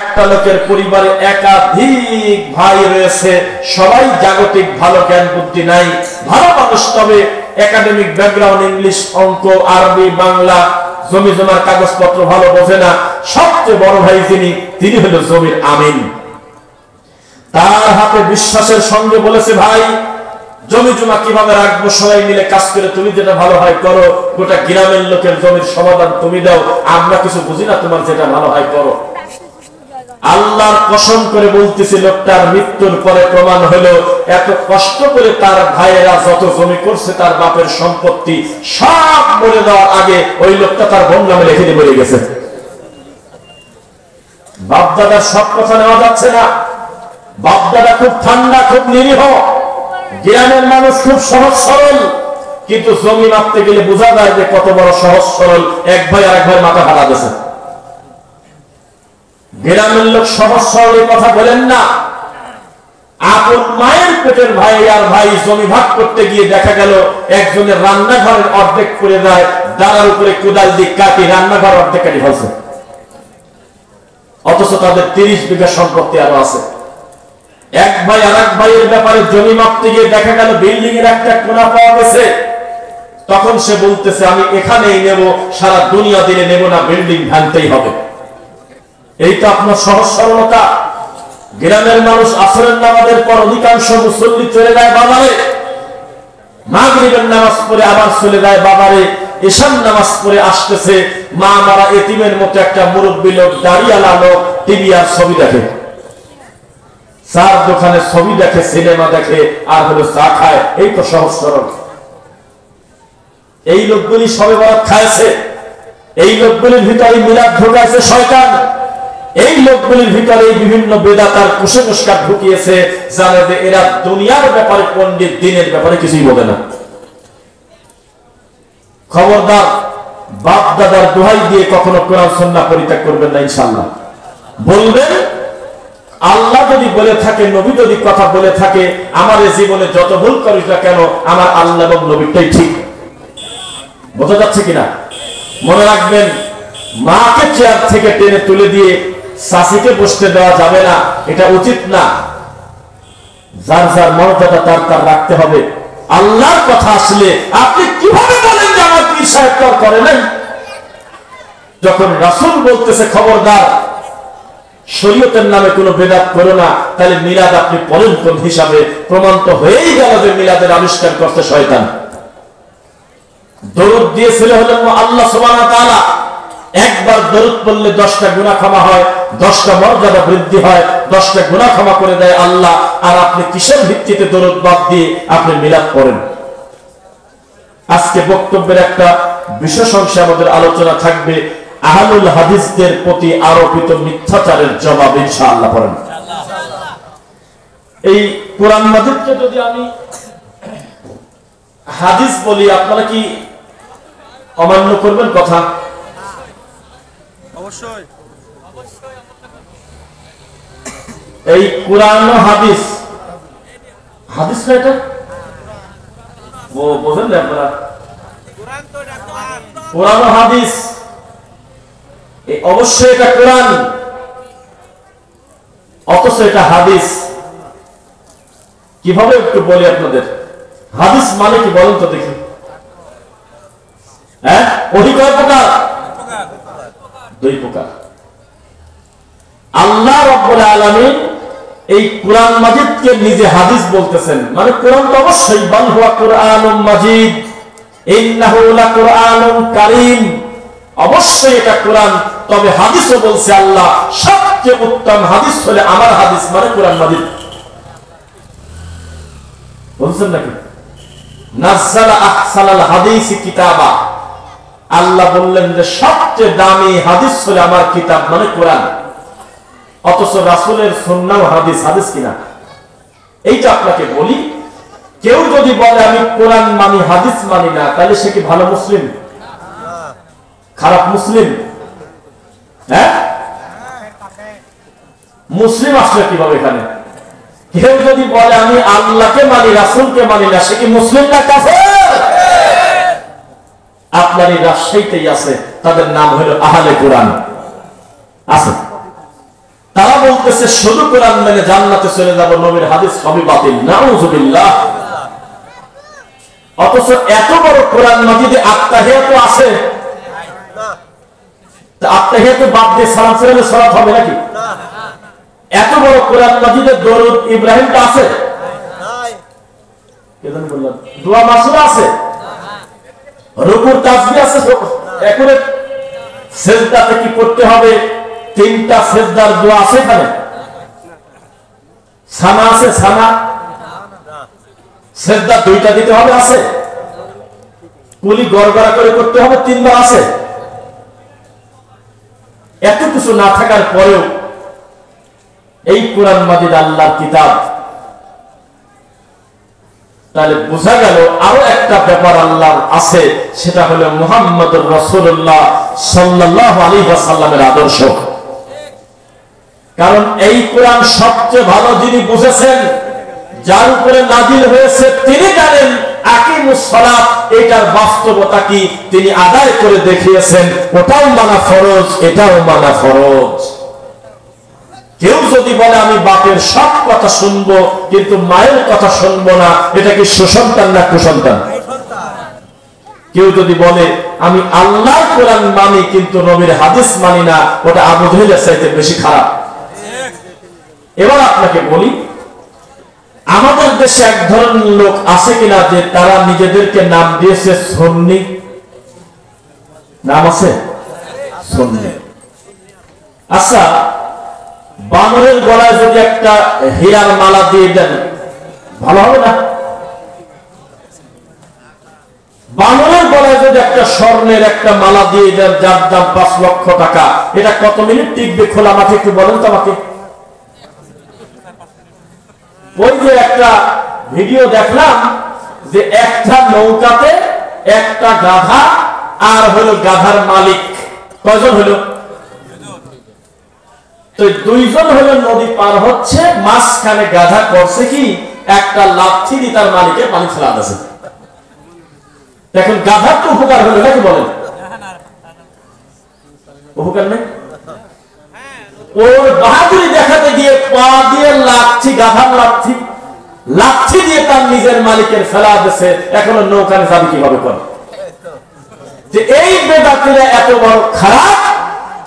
একটা লোকের পরিবারে একাধিক ভাই রয়েছে, সবাই জাগতিক ভালো জ্ঞান বুদ্ধি নাই, ভালো মানুষ, তবে একাডেমিক ব্যাকগ্রাউন্ড, ইংলিশ, অঙ্ক, আরবি, বাংলা, জমি জমার কাগজপত্র ভালো বোঝে না। সবচেয়ে বড় ভাই তিনি হলো জমির আমিন। তার হাতে বিশ্বাসের সঙ্গে বলেছে, ভাই জমি জমা কিভাবে রাখবো, সবাই মিলে কাজ করে, তুমি যেটা ভালো হয় করো, গোটা গ্রামের লোকের জমির সমাধান তুমি দাও, আমরা কিছু বুঝি না, তোমার যেটা ভালো হয় করো। আল্লাহর কসম করে বলতেছি, লোকটার মৃত্যুর পরে প্রমাণ হলো এত কষ্ট করে তার ভাইয়েরা যত জমি করছে, তার বাপের সম্পত্তি সব মরে দেওয়ার আগে ওই লোকটা তার বোন নামে লিখে দিয়ে মরে গেছে। বাপদাদার সব কথা নেওয়া যাচ্ছে না। বাপদাদা খুব ঠান্ডা, খুব নিরীহ, গ্রামের মানুষ খুব সহজ সরল, কিন্তু জমি মাপতে গেলে বোঝা যায় যে কত বড় সহজ সরল। এক ভাই আরেক ভাই মাথা ফাটা দিয়েছে। গ্রামের লোক সহজ সরল কথা বলেন না। আপন মায়ের পেটের ভাই আর ভাই জমি ভাগ করতে গিয়ে দেখা গেল একজনের রান্নাঘরের অর্ধেক করে দেয়, দাঁড়ার উপরে কোদাল দিয়ে কাটি রান্নাঘর অর্ধেক কাটি ফেলছে, অথচ তাদের 30 বিঘা সম্পত্তি আরো আছে। এক ভাই আর এক ভাইয়ের ব্যাপারে জমি মাপতে গিয়ে দেখা গেল বিল্ডিং এর একটা কোণা পাওয়া গেছে, তখন সে বলতেছে আমি এখানেই নেব, সারা দুনিয়া দিলে নেব না, বিল্ডিং ভাঙতেই হবে। এই তো আপনার সহজ সরলতা। গ্রামের মানুষ আসরের নামাজের পর অধিকাংশ মুসল্লি চলে যায় বাজারে, মাগরিবের নামাজ পড়ে আবার চলে যায় বাজারে, ঈশার নামাজ পড়ে আসতেছে, মা মারা এতিমের মতো একটা মুরব্বী লোক, দাড়িওয়ালা লোক, টিভি আর ছবি দেখে, চার দোকানে ছবি দেখে, সিনেমা দেখে, আর হলো চা খায়। এই তো সহজ সরল। এই লোকগুলি সবে বরাত খাইছে, এই লোকগুলির ভিতরে মিলাদ ঢুকাইছে শয়তান, এই লোকগুলির ভিতরে বিভিন্ন বেদাতার কুসংস্কার ঢুকিয়েছে, জানে যে এরা দুনিয়ার ব্যাপারে পণ্ডিত, দিনের ব্যাপারে কিছুই বলে না। খবরদার, বাপ দাদার দোহাই দিয়ে কখনো কোরআন সুন্নাহ পরিত্যাগ করবেন না। ইনশাআল্লাহ বলবেন, আল্লাহ যদি বলে থাকে, নবী যদি কথা বলে থাকে, আমার এই জীবনে যত ভুল করিস না কেন, আমার আল্লাহ এবং নবীটাই ঠিক। বোঝা যাচ্ছে কিনা? মনে রাখবেন, মাকে চেয়ার থেকে টেনে তুলে দিয়ে শাসিকে বসতে দেওয়া যাবে না, এটা উচিত না। যার যার মর্যাদা তার তার রাখতে হবে। আল্লাহর কথা আসলে আপনি কিভাবে বলেন যে আমার পীর সাহেব তো করে নাই? যখন রাসূল বলতেছে খবরদার শরীয়তের নামে কোনো বেদাত করো না, তাহলে মিলাদ আপনি পড়েন কোন হিসাবে? প্রমাণ তো হয়েই গেল যে মিলাদের আবিষ্কার করতে শয়তান। দরুদ দিয়েছিল হলেন আল্লাহ সুবহানাহু ওয়া তাআলা। একবার দরুদ পড়লে 10টা গুনাহ ক্ষমা হয়, 10টা মর্যাদা বৃদ্ধি হয়, 10টা গুনাহ ক্ষমা করে দেয় আল্লাহ। আর আপনি কিসের ভিত্তিতে দরুদ বাদ দিয়ে আপনি মিলাদ পড়েন? আজকে বক্তব্যের একটা বিশেষ অংশে আমাদের আলোচনা থাকবে আহলুল হাদিসদের প্রতি আরোপিত মিথ্যাচারের জবাব, ইনশাআল্লাহ পড়েন। এই কোরআন মাজিদকে যদি আমি হাদিস বলি, আপনারা কি অমান্য করবেন কথা? অবশ্যই। এই কোরআন ও হাদিস, হাদিস না এটা? ও বোঝেন না আপনারা? কোরআন ও হাদিস অবশ্যই এটা কোরআন, অথচ এটা হাদিস। কিভাবে একটু বলি আপনাদের। হাদিস মানে কি বলেন তো দেখি? হ্যাঁ, ওহী কয় প্রকার? 2 প্রকার। আল্লাহ রাব্বুল আলামিন এই কোরআন মাজিদকে নিজে হাদিস বলতেছেন, মানে কোরআন তো অবশ্যই, বাল হুয়া কুরআনুম মাজিদ ইন্নাহু লাকুরআনুন কারীম, অবশ্যই এটা কোরআন। তবে হাদিসও বলছে আল্লাহ সবচেয়ে উত্তম হাদিস হলে আমার হাদিস, মানে কোরআন মাজিদ। বলছেন নাকি? নাযালা আহসানাল হাদিসি কিতাবা, আল্লাহ বললেন যে সবচেয়ে দামি হাদিস হলে আমার কিতাব, মানে কোরআন। অথচ রাসূলের সুন্নাহ হাদিস, হাদিস কিনা? এইটা আপনাকে বলি, কেউ যদি বলে আমি কোরআন মানি হাদিস মানি না, তাহলে সে কি ভালো মুসলিম, খারাপ মুসলিম? হ্যাঁ, মুসলিম আসলে কিভাবে এখানে? কেউ যদি বলে আমি আল্লাহকে মানি রাসূলকে মানি না, সে কি মুসলিম না কাফের? আপনার এই রাজশাহীতেই আছে, তাদের নাম হলো আহলে কোরআন আছে। ভাবতেছে শুধু কোরআন মেনে জান্নাতে চলে যাব, নবীর হাদিস সবই বাতিল, নাউযুবিল্লাহ। অথচ এত বড় কোরআন মাজিদে আত্তাহিয়াতু আছে, আত্তাহিয়াতু বাদ দিয়ে সালাম ফিরালে সালাত হবে নাকি? এত বড় কোরআন মাজিদে দরুদ ইব্রাহিমটা আছে, কেন বললাম দোয়া মাসুরা আছে, রুকুর তাসবিহ আছে, একুরে সিজদাতে কি করতে হবে, তিনটা সিজদার দোয়া আছে এখানে, সানা আছে, সানা সিজদা দুইটা দিতে হবে আছে, কুলি গড়গড়া করে করতে হবে তিনবার আছে। এত কিছু না থাকার পরেও এই কোরআন মাজিদ আল্লাহর কিতাব, তাহলে বোঝা গেল আরো একটা ব্যাপার আল্লাহর আছে, সেটা হলো মুহাম্মদুর রাসূলুল্লাহ সাল্লাল্লাহু আলাইহি ওয়াসাল্লামের আদর্শ। কারণ এই কোরআন সবচেয়ে ভালো যিনি বুঝেছেন, যার উপরে নাজিল হয়েছে, তিনি জানেন আকিমুস সালাত এটার বাস্তবতা কি, তিনি আদায় করে দেখিয়েছেন। ওটাও মানা ফরজ, এটাও মানা ফরজ। কেউ যদি বলে আমি বাপের সব কথা শুনবো কিন্তু মায়ের কথা শুনবো না, এটা কি সুসন্তান না কুসন্তান? কেউ যদি বলে আমি আল্লাহর কোরআন মানি কিন্তু নবীর হাদিস মানি না, ওটা আবু জাহেলের চাইতে বেশি খারাপ। এবার আপনাকে বলি, আমাদের দেশে এক ধরনের লোক আছে কিনা যে তারা নিজেদেরকে নাম দিয়েছে সুন্নি? নাম আছে সুন্নি। আচ্ছা, বানরের গলায় যদি একটা হীরার মালা দিয়ে দেন ভালো হবে না? বানরের গলায় যদি একটা স্বর্ণের একটা মালা দিয়ে দেন যার দাম 5 লক্ষ টাকা, এটা কত মিনিট টিকবে খোলা মাঠে একটু বলেন তো আমাকে। ওই যে একটা ভিডিও দেখলাম যে একটা নৌকাতে একটা গাধা আর হলো গাধার মালিক, কয়জন হলো? তো দুইজন হলো নদী পার হচ্ছে, মাঝখানে গাধা করছে কি একটা লাঠি দিয়ে তার মালিকের পানি ফেলা আছে। এখন গাধার তো উপকার হলো নাকি বলেন? উপকার নেই। ওর বাহাদুরি দেখাতে গিয়ে পা দিয়ে লাঠি, গাধার লাঠি দিয়ে তার নিজের মালিকের ফেলা দিয়েছে। এখনো নৌকানে যাবে কিভাবে করে? যে এই বেদাতিরা এত বড় খারাপ,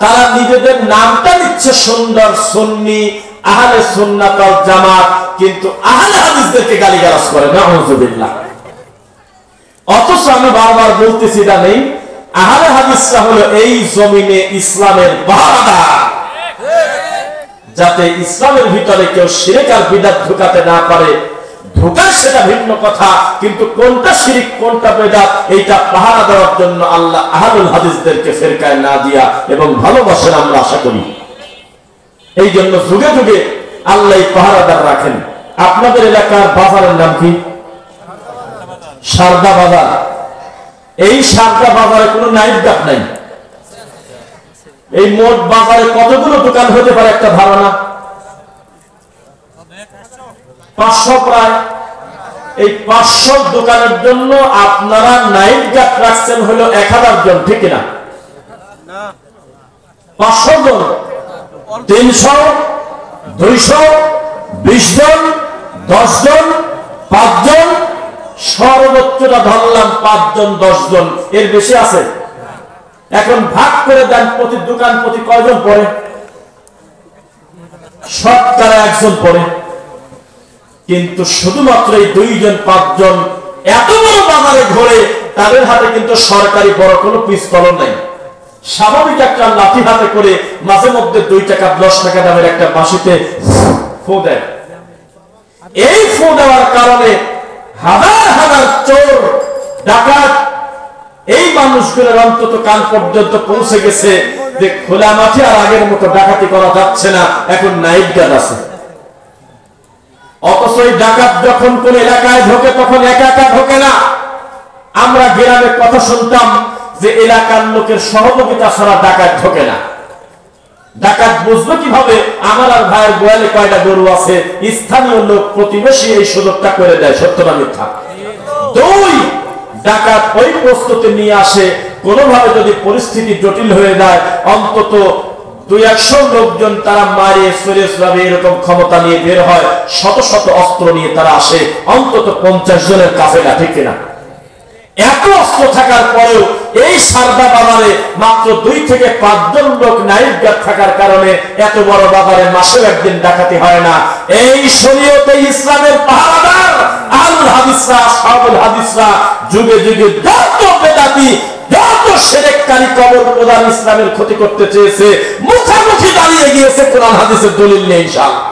তারা নিজেদের নামটা নিচ্ছে সুন্দর সুন্নি, আহলে সুন্নাত ওয়াল জামাত, কিন্তু আহলে হাদিসদেরকে গালিগালাজ করে, নাউযুবিল্লাহ। অথচ আমি বারবার বলতেছি না নেই, আহলে হাদিসরা হলো এই জমিনে ইসলামের পাহারাদার, যাতে ইসলামের ভিতরে কেউ শিরক আর বিদআত ঢুকাতে না পারে। ঢুকায় সেটা ভিন্ন কথা, কিন্তু কোনটা শিরক কোনটা বিদআত এইটা পাহারা দেওয়ার জন্য আল্লাহ আহলুল হাদিসদেরকে ফেরকায় না দিয়া এবং ভালোবাসেন, আমরা আশা করি। এই জন্য যুগে যুগে আল্লাহ পাহারাদার রাখেন। আপনাদের এলাকার বাজারের নাম কি? সারদা বাজার। এই সারদা বাজারে কোনো নাইট গার্ড নাই। এই মোট বাজারে কতগুলো দোকান হতে পারে একটা ধারণা? 500 প্রায়। এই 500 দোকানের জন্য আপনারা নাইট গার্ড রাখছেন হলো 1000 জন, ঠিক না? 500 জন, 300, 200, 20 জন, 10 জন, 5 জন, সর্বোচ্চটা ধরলাম 5 জন 10 জন, এর বেশি আছে। এখন ভাগ করে দেন প্রতি দোকান প্রতি কয়জন পড়ে? শতকরা 1 জন পড়ে। কিন্তু শুধুমাত্র এই 2 জন 5 জন এত বড় বাজারে ঘোরে, তাদের হাতে কিন্তু সরকারি বড় কোনো পিস্তল নাই। স্বাভাবিক একটা লাঠি হাতে করে মাঝে মধ্যে 2 টাকা 10 টাকা দামের একটা বাঁশিতে ফু দেয়। এই ফু দেওয়ার কারণে হাজার হাজার চোর ডাকাত এই মানুষগুলোর অন্তত কান পর্যন্ত পৌঁছে গেছে যে খোলা মাঠে আর আগের মতো ডাকাতি করা যাচ্ছে না, এখন নাইট গার্ড আছে। অথচ এই ডাকাত যখন কোন এলাকায় ঢোকে তখন একা একা ঢোকে না। আমরা গ্রামে কথা শুনতাম যে এলাকার লোকের সহযোগিতা ছাড়া ডাকাত ঢোকে না। ডাকাত বুঝবে কিভাবে আমার আর ভাইয়ের গোয়ালে কয়টা গরু আছে? স্থানীয় লোক প্রতিবেশী এই সুযোগটা করে দেয়, সত্য না মিথ্যা? 2, ডাকাত ওই প্রস্তুতি নিয়ে আসে, কোনোভাবে যদি পরিস্থিতি জটিল হয়ে যায় অন্তত 200 লোকজন তারা মারে সরে যাবে এরকম ক্ষমতা নিয়ে বের হয়, শত শত অস্ত্র নিয়ে তারা আসে, অন্তত 50 জনের কাফেলা, ঠিক কিনা? এত অস্ত্র থাকার পরেও এই সারদা বাজারে মাত্র 2 থেকে 5 জন লোক নাইট গার্ড থাকার কারণে এত বড় বাজারে মাসেও একদিন ডাকাতি হয় না। এই শরীয়তে ইসলামের পাহারাদার আল হাদিসরা, সাহাবুল হাদিসরা যুগে যুগে যত বেদাতি, যত শিরককারী কবর প্রদান ইসলামের ক্ষতি করতে চেয়েছে, মুখোমুখি দাঁড়িয়ে গিয়েছে কোরআন হাদিসের দলিল নিয়ে, ইনশাআল্লাহ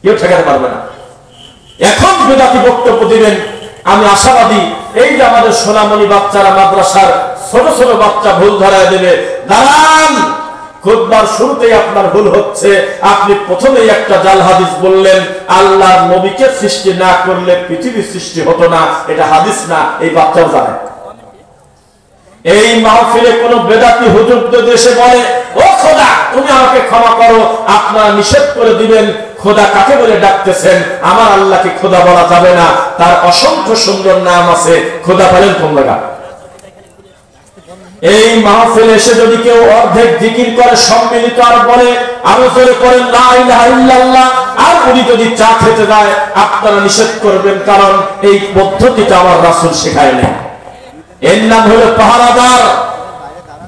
কেউ ঠেকাতে পারবে না। এখন বেদাতি বক্তব্য দিবেন, আমি আশাবাদী এই যে আমাদের সোনামণি বাচ্চারা, মাদ্রাসার ছোট ছোট বাচ্চা ভুল ধরায় দেবে। দাঁড়ান, খুতবার শুরুতেই আপনার ভুল হচ্ছে। আপনি প্রথমেই একটা জাল হাদিস বললেন, আল্লাহর নবীকে সৃষ্টি না করলে পৃথিবীর সৃষ্টি হতো না, এটা হাদিস না, এই বাচ্চাও জানে। এই মাহফিলে কোন বেদাতি হুজুর যদি এসে বলে, ও খোদা তুমি আমাকে ক্ষমা করো, আপনারা নিষেধ করে দিবেন খোদা কাকে বলে ডাকতেছেন, আমার আল্লাহকে খোদা বলা যাবে না, তার অসংখ্য সুন্দর নাম আছে, খোদা বলেন তোমরা। এই মাহফিলে এসে যদি কেউ অর্ধেক জিকির করে সম্মিলিত আর বলে আরো জোরে করেন লা ইলাহা ইল্লাল্লাহ, আর উনি যদি চা খেতে যায় আপনারা নিষেধ করবেন, কারণ এই পদ্ধতিটা আমার রাসূল শেখায়নি। এর নাম হলো পাহারাদার।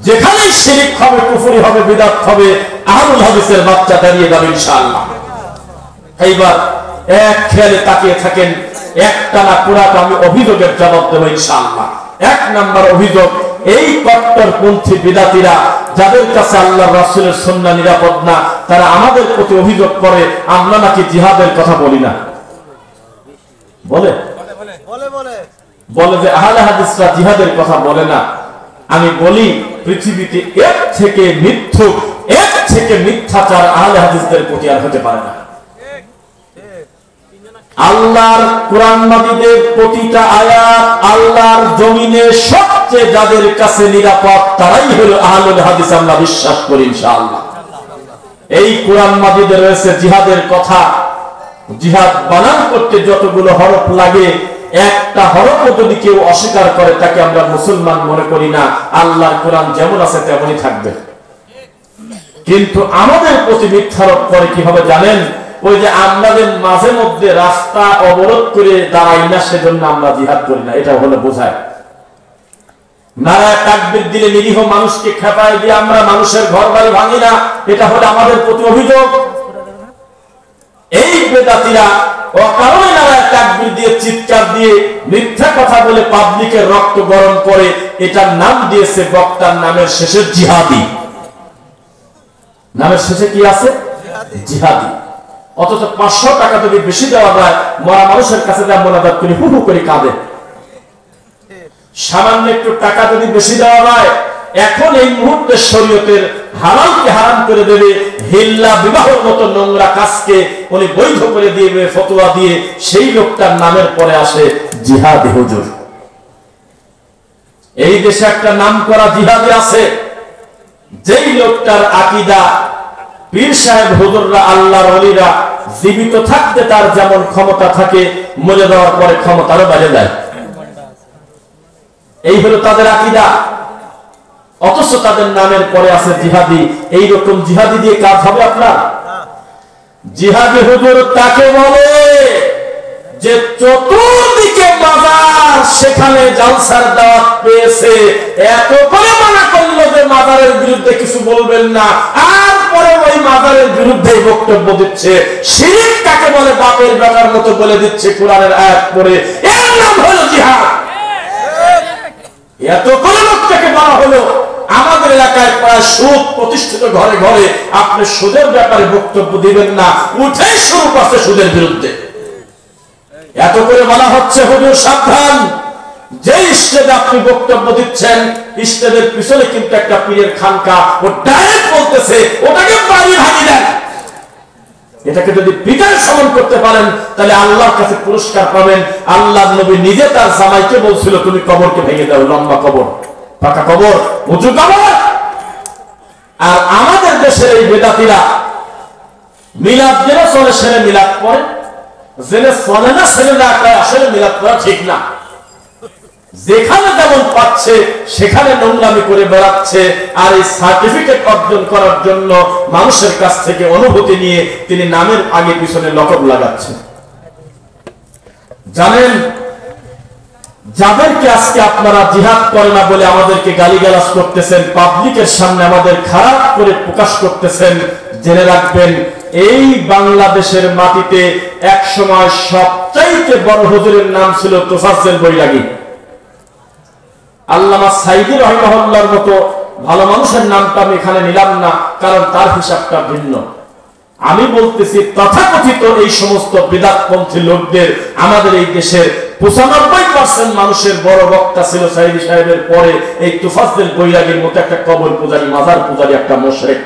যেখানেই শিরক হবে, কুফরি হবে, বিদআত হবে, আহলুল হাদিসের বাচ্চা দাঁড়িয়ে যাবে ইনশাআল্লাহ। এইবার এক খেয়ালে তাকিয়ে থাকেন, একটা না পুরাটা আমি অভিযোগের জবাব দেব ইনশাআল্লাহ। 1 নাম্বার অভিযোগ, এই কট্টরপন্থী বিদাতিরা যাদের কাছে আল্লাহর রাসূলের সুন্নাহ নিরাপদ না, তারা আমাদের প্রতি অভিযোগ করে আমরা নাকি জিহাদের কথা বলি না। বলে যে আহলে হাদিসরা জিহাদের কথা বলে না। আমি বলি পৃথিবীতে এর থেকে মিথ্যুক, এর থেকে মিথ্যাচার আহলে হাদিসদের প্রতি আর হতে পারে না। আল্লাহর কোরআন মাজিদের প্রতিটা আয়াত আল্লাহর জমিনে সবচেয়ে যাদের কাছে নিরাপদ তারাই হলো আহলুল হাদিস, আমরা বিশ্বাস করি ইনশাআল্লাহ। এই কোরআন মাজিদে রয়েছে জিহাদের কথা। জিহাদ বানান করতে যতগুলো হরফ লাগে, একটা হরফও যদি কেউ অস্বীকার করে তাকে আমরা মুসলমান মনে করি না। আল্লাহর কোরআন যেমন আছে তেমনই থাকবে। কিন্তু আমাদের প্রতি মিথ্যারোপ করে কিভাবে জানেন? ওই যে আমাদের মাঝে মধ্যে রাস্তা অবরোধ করে দাঁড়াই না, সেজন্য আমরা জিহাদ করি না, এটা হলো বোঝায়। নারায়ে তাকবীর দিলে নিরীহ মানুষকে খেপায় দিয়ে আমরা মানুষের ঘর বাড়ি ভাঙি না, এটা হলো আমাদের প্রতি অভিযোগ। এই বেদাতিরা অকারণে নারায়ে তাকবীর দিয়ে চিৎকার দিয়ে মিথ্যা কথা বলে পাবলিকের রক্ত গরম করে, এটার নাম দিয়েছে বক্তার নামের শেষে জিহাদি। নামের শেষে কি আছে? জিহাদি। অথচ 500 টাকা যদি বেশি দেওয়া যায়, মরা মানুষের কাছে যা মোনাজাত করে হু হু করে কাঁদে। সামান্য একটু টাকা যদি বেশি দেওয়া যায়, এখন এই মুহূর্তে শরীয়তের হারামকে হারাম করে দেবে, হিল্লা বিবাহের মতো নোংরা কাজকে উনি বৈধ করে দিবে ফতোয়া দিয়ে, সেই লোকটার নামের পরে আসে জিহাদি হুজুর। এই দেশে একটা নাম করা জিহাদি আছে, যেই লোকটার আকীদা পীর সাহেব হুজুররা, আল্লাহর ওলিরা জীবিত থাকতে তার যেমন ক্ষমতা থাকে, মরে যাওয়ার পরে ক্ষমতারও বেড়ে যায়। এই হলো তাদের আকীদা। অথচ তাদের নামের পরে আছে জিহাদি। এইরকম জিহাদি দিয়ে কাজ হবে আপনার? জিহাদি হুজুর তাকে বলে যে চতুর্দিকে মাজার, সেখানে জালসার দাওয়াত পেয়েছে, এত করে মানা করলো যে মাজারের বিরুদ্ধে কিছু বলবেন না, আর পরে ওই মাজারের বিরুদ্ধে বক্তব্য দিচ্ছে। শিরক কাকে বলে বাপের বেটার মতো বলে দিচ্ছে কোরআনের আয়াত পড়ে। এর নাম হলো জিহাদ। এত করে লোকটাকে বলা হলো। আমাদের এলাকায় প্রায় সুদ প্রতিষ্ঠিত, ঘরে ঘরে আপনি সুদের ব্যাপারে বক্তব্য দিবেন না, উঠেই শুরু করছে সুদের বিরুদ্ধে। এত করে বলা হচ্ছে হুজুর সাবধান, যে স্টেজে আপনি বক্তব্য দিচ্ছেন, স্টেজের পিছনে কিন্তু একটা পীরের খানকা, ও ডাইরেক্ট বলতেছে ওটাকে বাড়ি ভাঙি দেন। এটাকে যদি পিতার সমান করতে পারেন তাহলে আল্লাহর কাছে পুরস্কার পাবেন। আল্লাহর নবী নিজে তার জামাইকে বলছিল তুমি কবরকে ভেঙে দাও, লম্বা কবর, পাকা কবর, উঁচু কবর। আর আমাদের দেশের এই বেদাতিরা মিলাদ যেন চলে সেরে মিলাদ পড়ে, জেনে চলে না সেরে না, আসলে মিলাদ করা ঠিক না। যেখানে যেমন পাচ্ছে সেখানে নোংরামি করে বেড়াচ্ছে, আর এই সার্টিফিকেট অর্জন করার জন্য মানুষের কাছ থেকে অনুভূতি নিয়ে তিনি নামের আগে পিছনে লকব লাগাচ্ছেন। জানেন, যাদেরকে আজকে আপনারা জিহাদ করে না বলে আমাদেরকে গালিগালাজ করতেছেন, পাবলিকের সামনে আমাদের খারাপ করে প্রকাশ করতেছেন, জেনে রাখবেন এই বাংলাদেশের মাটিতে এক সময় সবচাইতে বড় হুজুরের নাম ছিল তোফাজ্জল বৈরাগী। আল্লামা সাইদি রাহিমাহুল্লাহর মতো ভালো মানুষের নামটা আমি এখানে নিলাম না, কারণ তার হিসাবটা ভিন্ন। আমি বলতেছি তথাকথিত এই সমস্ত বিদআতপন্থী লোকদের আমাদের এই দেশের 95% মানুষের বড় বক্তা ছিল সাইদি সাহেবের পরে এই তোফাজ্জল বৈরাগীর মতো একটা কবর পূজারী, মাজার পূজারী একটা মুশরিক,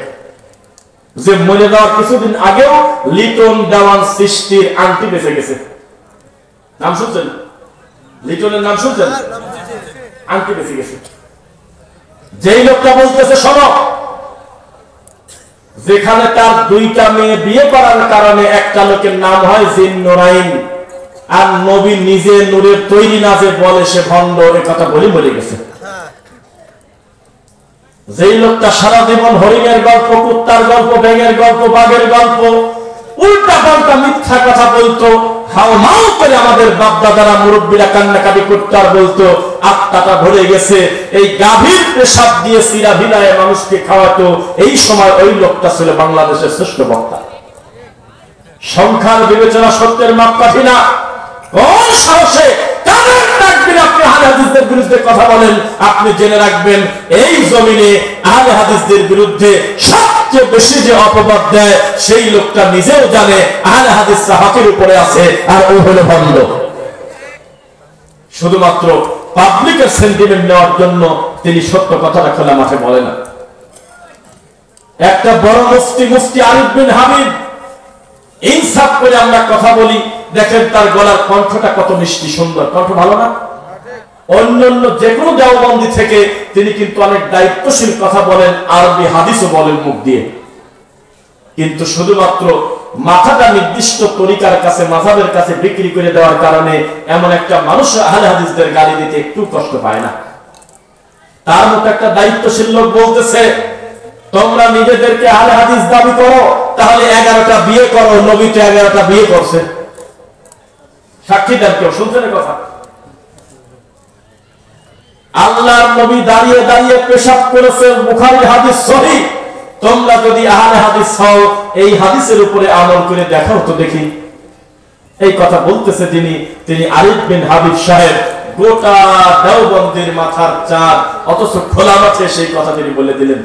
যে মরে যাওয়ার কিছুদিন আগেও লিটন দেওয়ান সৃষ্টির আংটি বেঁচে গেছে। নাম শুনছেন? লিটনের নাম শুনছেন? আংটি বেঁচে গেছে। যেই লোকটা বলতেছে শোনো, যেখানে তার 2টা মেয়ে বিয়ে করার কারণে একটা লোকের নাম হয় জিন নুরাইন, আর নবী নিজে নূরের তৈরি না যে বলে সে ভণ্ড, এ কথা বলে মরে গেছে। যেই লোকটা সারা জীবন হরিণের গল্প, কুত্তার গল্প, ব্যাঙের গল্প, বাঘের গল্প, উল্টা পাল্টা মিথ্যা কথা বলতো, হাওমাও করে আমাদের বাপদাদারা মুরব্বীরা কান্নাকাটি করতে আর বলতো আত্মাটা ভরে গেছে, এই গাভীর পেশাব দিয়ে সিরা ভিলায় মানুষকে খাওয়াতো, এই সময় ওই লোকটা ছিল বাংলাদেশের শ্রেষ্ঠ বক্তা। সংখ্যার বিবেচনা সত্যের মাপকাঠি না। কোন সাহসে কাদের তাকবীর আপনি আহলে হাদিসদের বিরুদ্ধে কথা বলেন? আপনি জেনে রাখবেন এই জমিনে আহলে হাদিসদের বিরুদ্ধে সবচেয়ে বেশি যে অপবাদ দেয় সেই লোকটা নিজেও জানে আহলে হাদিসরা হকের উপরে আছে, আর ও হলো ভণ্ড। শুধুমাত্র পাবলিকের সেন্টিমেন্ট নেওয়ার জন্য তিনি সত্য কথাটা খোলা মাঠে বলে না। একটা বড় মুফতি আরিফ বিন হাবিব, ইনসাফ করে আমরা কথা বলি, দেখেন তার গলার কণ্ঠটা কত মিষ্টি সুন্দর, কণ্ঠ ভালো না? অন্যান্য যে কোনো দেওবন্দি থেকে তিনি কিন্তু অনেক দায়িত্বশীল কথা বলেন, আরবি হাদিসও বলেন মুখ দিয়ে, কিন্তু শুধুমাত্র মাথাটা নির্দিষ্ট তরিকার কাছে, মাযহাবের কাছে বিক্রি করে দেওয়ার কারণে এমন একটা মানুষ আহলে হাদিসদের গালি দিতে একটু কষ্ট পায় না। তার মতো একটা দায়িত্বশীল লোক বলতেছে, তোমরা নিজেদেরকে আহলে হাদিস দাবি করো, তাহলে 11টা বিয়ে করো, নবী তো 11টা বিয়ে করছে। সাক্ষী দেন কেউ? শুনছেন কথা? আল্লাহর নবী দাঁড়িয়ে দাঁড়িয়ে পেশাব করেছেন, বুখারীর হাদিস সহিহ। তোমরা যদি আহলে হাদিস হও, এই হাদিসের উপরে আমল করে দেখাও তো দেখি। এই কথা বলতেছে তিনি আরিফ বিন হাবিব সাহেব, গোটা দেওবন্দির মাথার চাঁদ, অথচ খোলা মাঠে সেই কথা তিনি বলে দিলেন।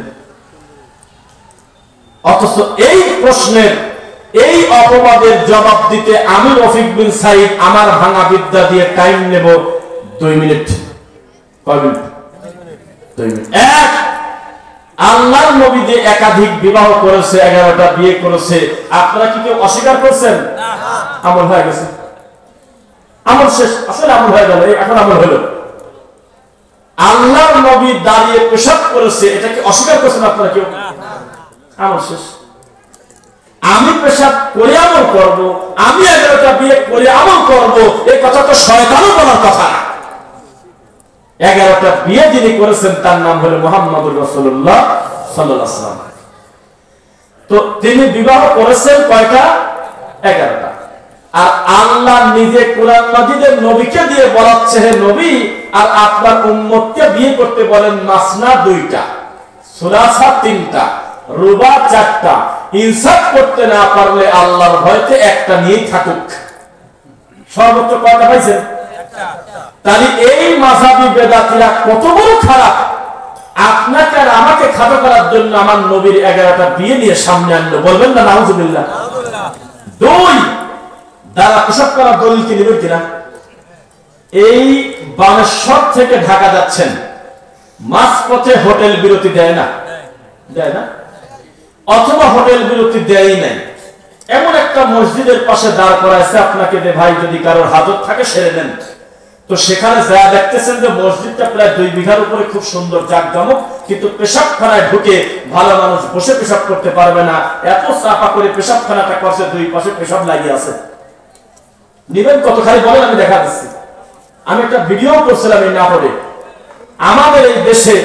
অথচ এই প্রশ্নের, এই অপবাদের জবাব দিতে আমি রফিক বিন সাইদ আমার ভাঙা বিদ্যা দিয়ে টাইম নেব 2 মিনিট। কয় মিনিট? 2 মিনিট। এক, আল্লাহর নবী যে একাধিক বিবাহ করেছে, 11টা বিয়ে করেছে, আপনারা কি কেউ অস্বীকার করছেন? আমল হয়ে গেছে, আমল শেষ, আসলে আমল হয়ে গেল, এখন আমল হলো। আল্লাহর নবী দাঁড়িয়ে পেশাব করেছে, এটাকে অস্বীকার করছেন আপনারা কেউ? আমল শেষ। আমি পেশাব করে আমল করব, আমি 11টা বিয়ে করে আমল করব, এই কথা তো শয়তানও বলার কথা না। 11টা বিয়ে যিনি করেছেন তার নাম হলো মুহাম্মদুর রাসূলুল্লাহ সাল্লাল্লাহু আলাইহি ওয়াসাল্লাম। তো তিনি বিবাহ করেছেন কয়টা? 11টা। আর আল্লাহ নিজে কোরআন মাজিদের নবীকে দিয়ে বলাচ্ছে, হে নবী, আর আপনার উম্মতকে বিয়ে করতে বলেন মাসনা 2টা, সুলাসা 3টা, রুবা 4টা, ইনসাফ করতে না পারলে আল্লাহর ভয়তে একটা নিয়েই থাকুক। সর্বোচ্চ কয়টা পাইছেন? তাহলে এই মাযহাবী বেদাতীরা কত বড় খারাপ! আপনাকে আর আমাকে খাটো করার জন্য আমার নবীর 11টা বিয়ে নিয়ে সামনে আনলো, বলবেন না নাউজুবিল্লাহ? 2, দ্বারা পেশাব করার দলিল কি নেবেন কিনা? এই বানেশ্বর থেকে ঢাকা যাচ্ছেন, মাঝপথে হোটেল বিরতি দেয় না? দেয় না? অথবা হোটেল বিরতি দেয়ই নাই, এমন একটা মসজিদের পাশে দাঁড় করাইছে আপনাকে, যে ভাই যদি কারোর হাজত থাকে সেরে নেন। তো সেখানে যা দেখতেছেন যে মসজিদটা প্রায় 2 বিঘার উপরে, খুব সুন্দর জাকজমক, কিন্তু পেশাবখানায় ঢুকে ভালো মানুষ বসে পেশাব করতে পারবে না, এত চাপা করে পেশাবখানাটা করছে, 2 পাশে পেশাব লাগিয়ে আছে। নিবেন কত? খালি বলেন, আমি দেখা দিচ্ছি। আমি একটা ভিডিও করছিলাম এই নাটকে, আমাদের এই দেশে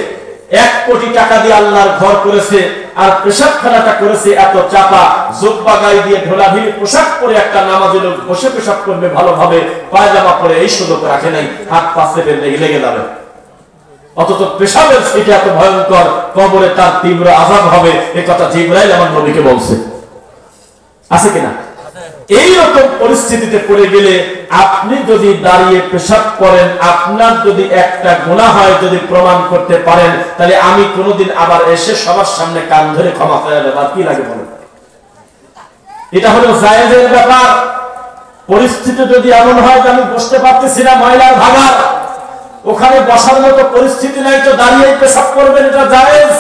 1 কোটি টাকা দিয়ে আল্লাহর ঘর করেছে, আর পেশাবখানাটা করেছে এত চাপা, জুব্বা গায়ে দিয়ে ঢোলাঢিলি পোশাক পরে একটা নামাজি লোক বসে পেশাব করবে ভালোভাবে, পায়জামা পরে এই সুযোগ রাখে নাই, হাত পাশে লেগে যাবে। অথচ পেশাবের সেটা এত ভয়ঙ্কর, কবরে তার তীব্র আযাব হবে, এ কথা জিবরাইল আমার নবীকে বলছে। আছে কিনা? এইরকম পরিস্থিতিতে পড়ে গেলে আপনি যদি দাঁড়িয়ে পেশাব করেন, আপনার যদি একটা গুনাহ হয় যদি প্রমাণ করতে পারেন, তাহলে আমি কোনোদিন আবার এসে সবার সামনে কান ধরে ক্ষমা করে দেব, আর কি লাগে বলেন? এটা হলো জায়েজের ব্যাপার। পরিস্থিতি যদি এমন হয় যে আমি বসতে পারতেছি না, ময়লার ভাগার, ওখানে বসার মতো পরিস্থিতি নাই, তো দাঁড়িয়ে পেশাব করবেন, এটা জায়েজ।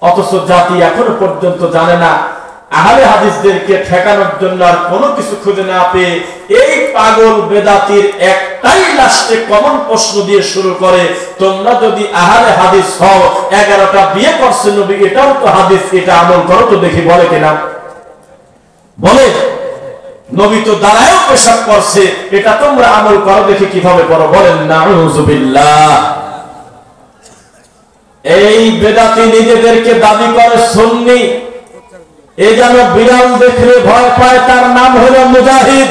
অথচ জাতি এখনো পর্যন্ত জানে না, আহলে হাদিসদেরকে ঠেকানোর জন্য আর কোনো কিছু খুঁজে না পেয়ে এই পাগল বেদাতির একটাই লাস্টে কমন প্রশ্ন দিয়ে শুরু করে, তোমরা যদি আহলে হাদিস হও, 11টা বিয়ে করছেন নবী, এটাও তো হাদিস, এটা আমল করো তো দেখি। বলে কিনা? বলে নবী তো দাঁড়ায়ও পেশাব করছে, এটা তোমরা আমল করো দেখি কিভাবে করো। বলেন নাউযুবিল্লাহ। এই বেদাতি নিজেদেরকে দাবি করে সুন্নি, এ যেন বিড়াল দেখলে ভয় পায়, তার নাম হলো মুজাহিদ।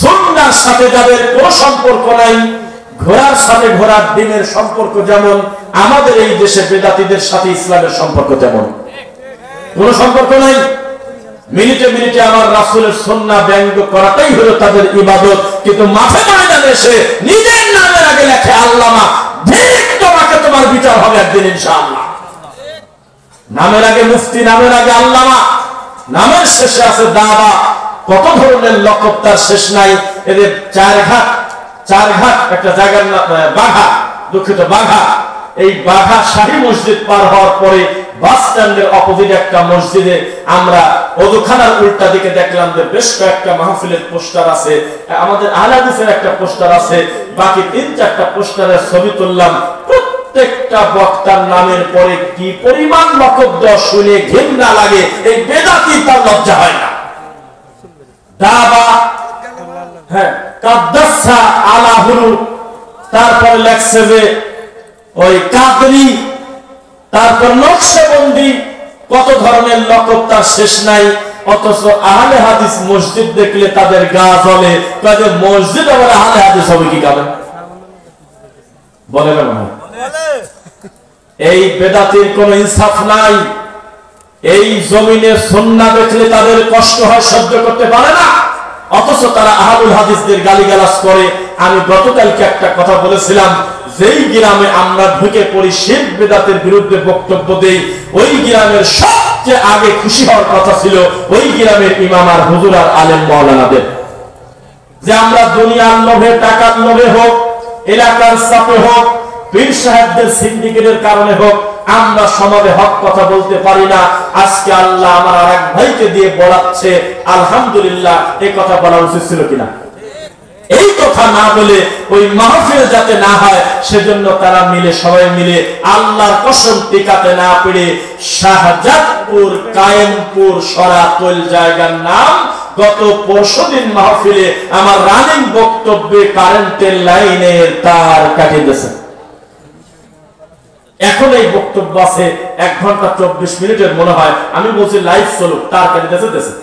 সুন্নাহর সাথে যাদের কোনো সম্পর্ক নাই, ঘোড়ার সাথে ঘোড়ার ডিমের সম্পর্ক যেমন, আমাদের এই দেশে বেদাতিদের সাথে ইসলামের সম্পর্ক তেমন। কোনো সম্পর্ক নাই। মিনিটে মিনিটে আমার রাসূলের সুন্নাহ ব্যঙ্গ করাটাই হলো তাদের ইবাদত, কিন্তু মাঠে ময়দানে এসে নিজের নামের আগে লেখে আল্লামা, ঠিক তোমাকে তোমার বিচার হবে একদিন ইনশাআল্লাহ। নামের আগে মুফতি, নামের আগে আল্লামা, নামের শেষে আছে দাবা। কত ধরনের লকব তার শেষ নাই। এদের চার ঘাট একটা জায়গার বাঘা, দুঃখিত বাঘা, এই বাঘা শাহী মসজিদ পার হওয়ার পরে বাস স্ট্যান্ডের অপোজিট একটা মসজিদে আমরা ওযুখানার উল্টা দিকে দেখলাম যে বেশ কয়েকটা মাহফিলের পোস্টার আছে, আমাদের আহলে হাদিসের একটা পোস্টার আছে, বাকি 3-4টা পোস্টারের ছবি তুললাম। প্রত্যেকটা বক্তার নামের পরে কি পরিমাণ লকব দেওয়া শুনে ঘৃণা লাগে, এই বেদাতি তার লজ্জা হয় না। দাবা, হ্যাঁ, কাদ্দাসা আলাহুরু, তারপর লেখছে যে ওই কাদরি, তারপর নকশবন্দি, কত ধরনের লকব তার শেষ নাই। অথচ আহলে হাদিস মসজিদ দেখলে তাদের গা জ্বলে, তাদের মসজিদ আবার আহলে হাদিস হবে কি কারণ? বলে না? এই বেদাতির কোনো ইনসাফ নাই। এই জমিনে সুন্নাহ দেখলে তাদের কষ্ট হয়, সহ্য করতে পারে না, অথচ তারা আহলুল হাদিসদের গালিগালাজ করে। আমি গতকালকে একটা কথা বলেছিলাম, যেই গ্রামে আমরা ঢুকে পড়ি শিরক বেদাতের বিরুদ্ধে বক্তব্য দেই, ওই গ্রামের সবচেয়ে আগে খুশি হওয়ার কথা ছিল ওই গ্রামের ইমাম আর হুজুর আর আলেম মাওলানাদের। যে আমরা দুনিয়ার লোভে, টাকার লোভে হোক, এলাকার চাপে হোক, পীর সাহেবদের সিন্ডিকেটের কারণে হোক, আমরা সমাজে হক কথা বলতে পারি না। আজকে আল্লাহ আমার আরেক ভাইকে দিয়ে বলাচ্ছে, আলহামদুলিল্লাহ। এই কথা বলা উচিত ছিল কিনা? এই কথা না বলে ওই মাহফিল যাতে না হয় সেজন্য তারা মিলে, সবাই মিলে আল্লাহর কসম টিকাতে না পেরে শাহজাদপুর, কায়েমপুর, সরাতল জায়গার নাম গত পরশুদিন মাহফিলে আমার রানিং বক্তব্যে কারেন্টের লাইনের তার কাটিয়ে দিয়েছে। এখন এই বক্তব্য আছে 1 ঘন্টা 24 মিনিটের মনে হয়, আমি বলছি লাইভ চলুক, তার কাটিয়ে দিয়েছে।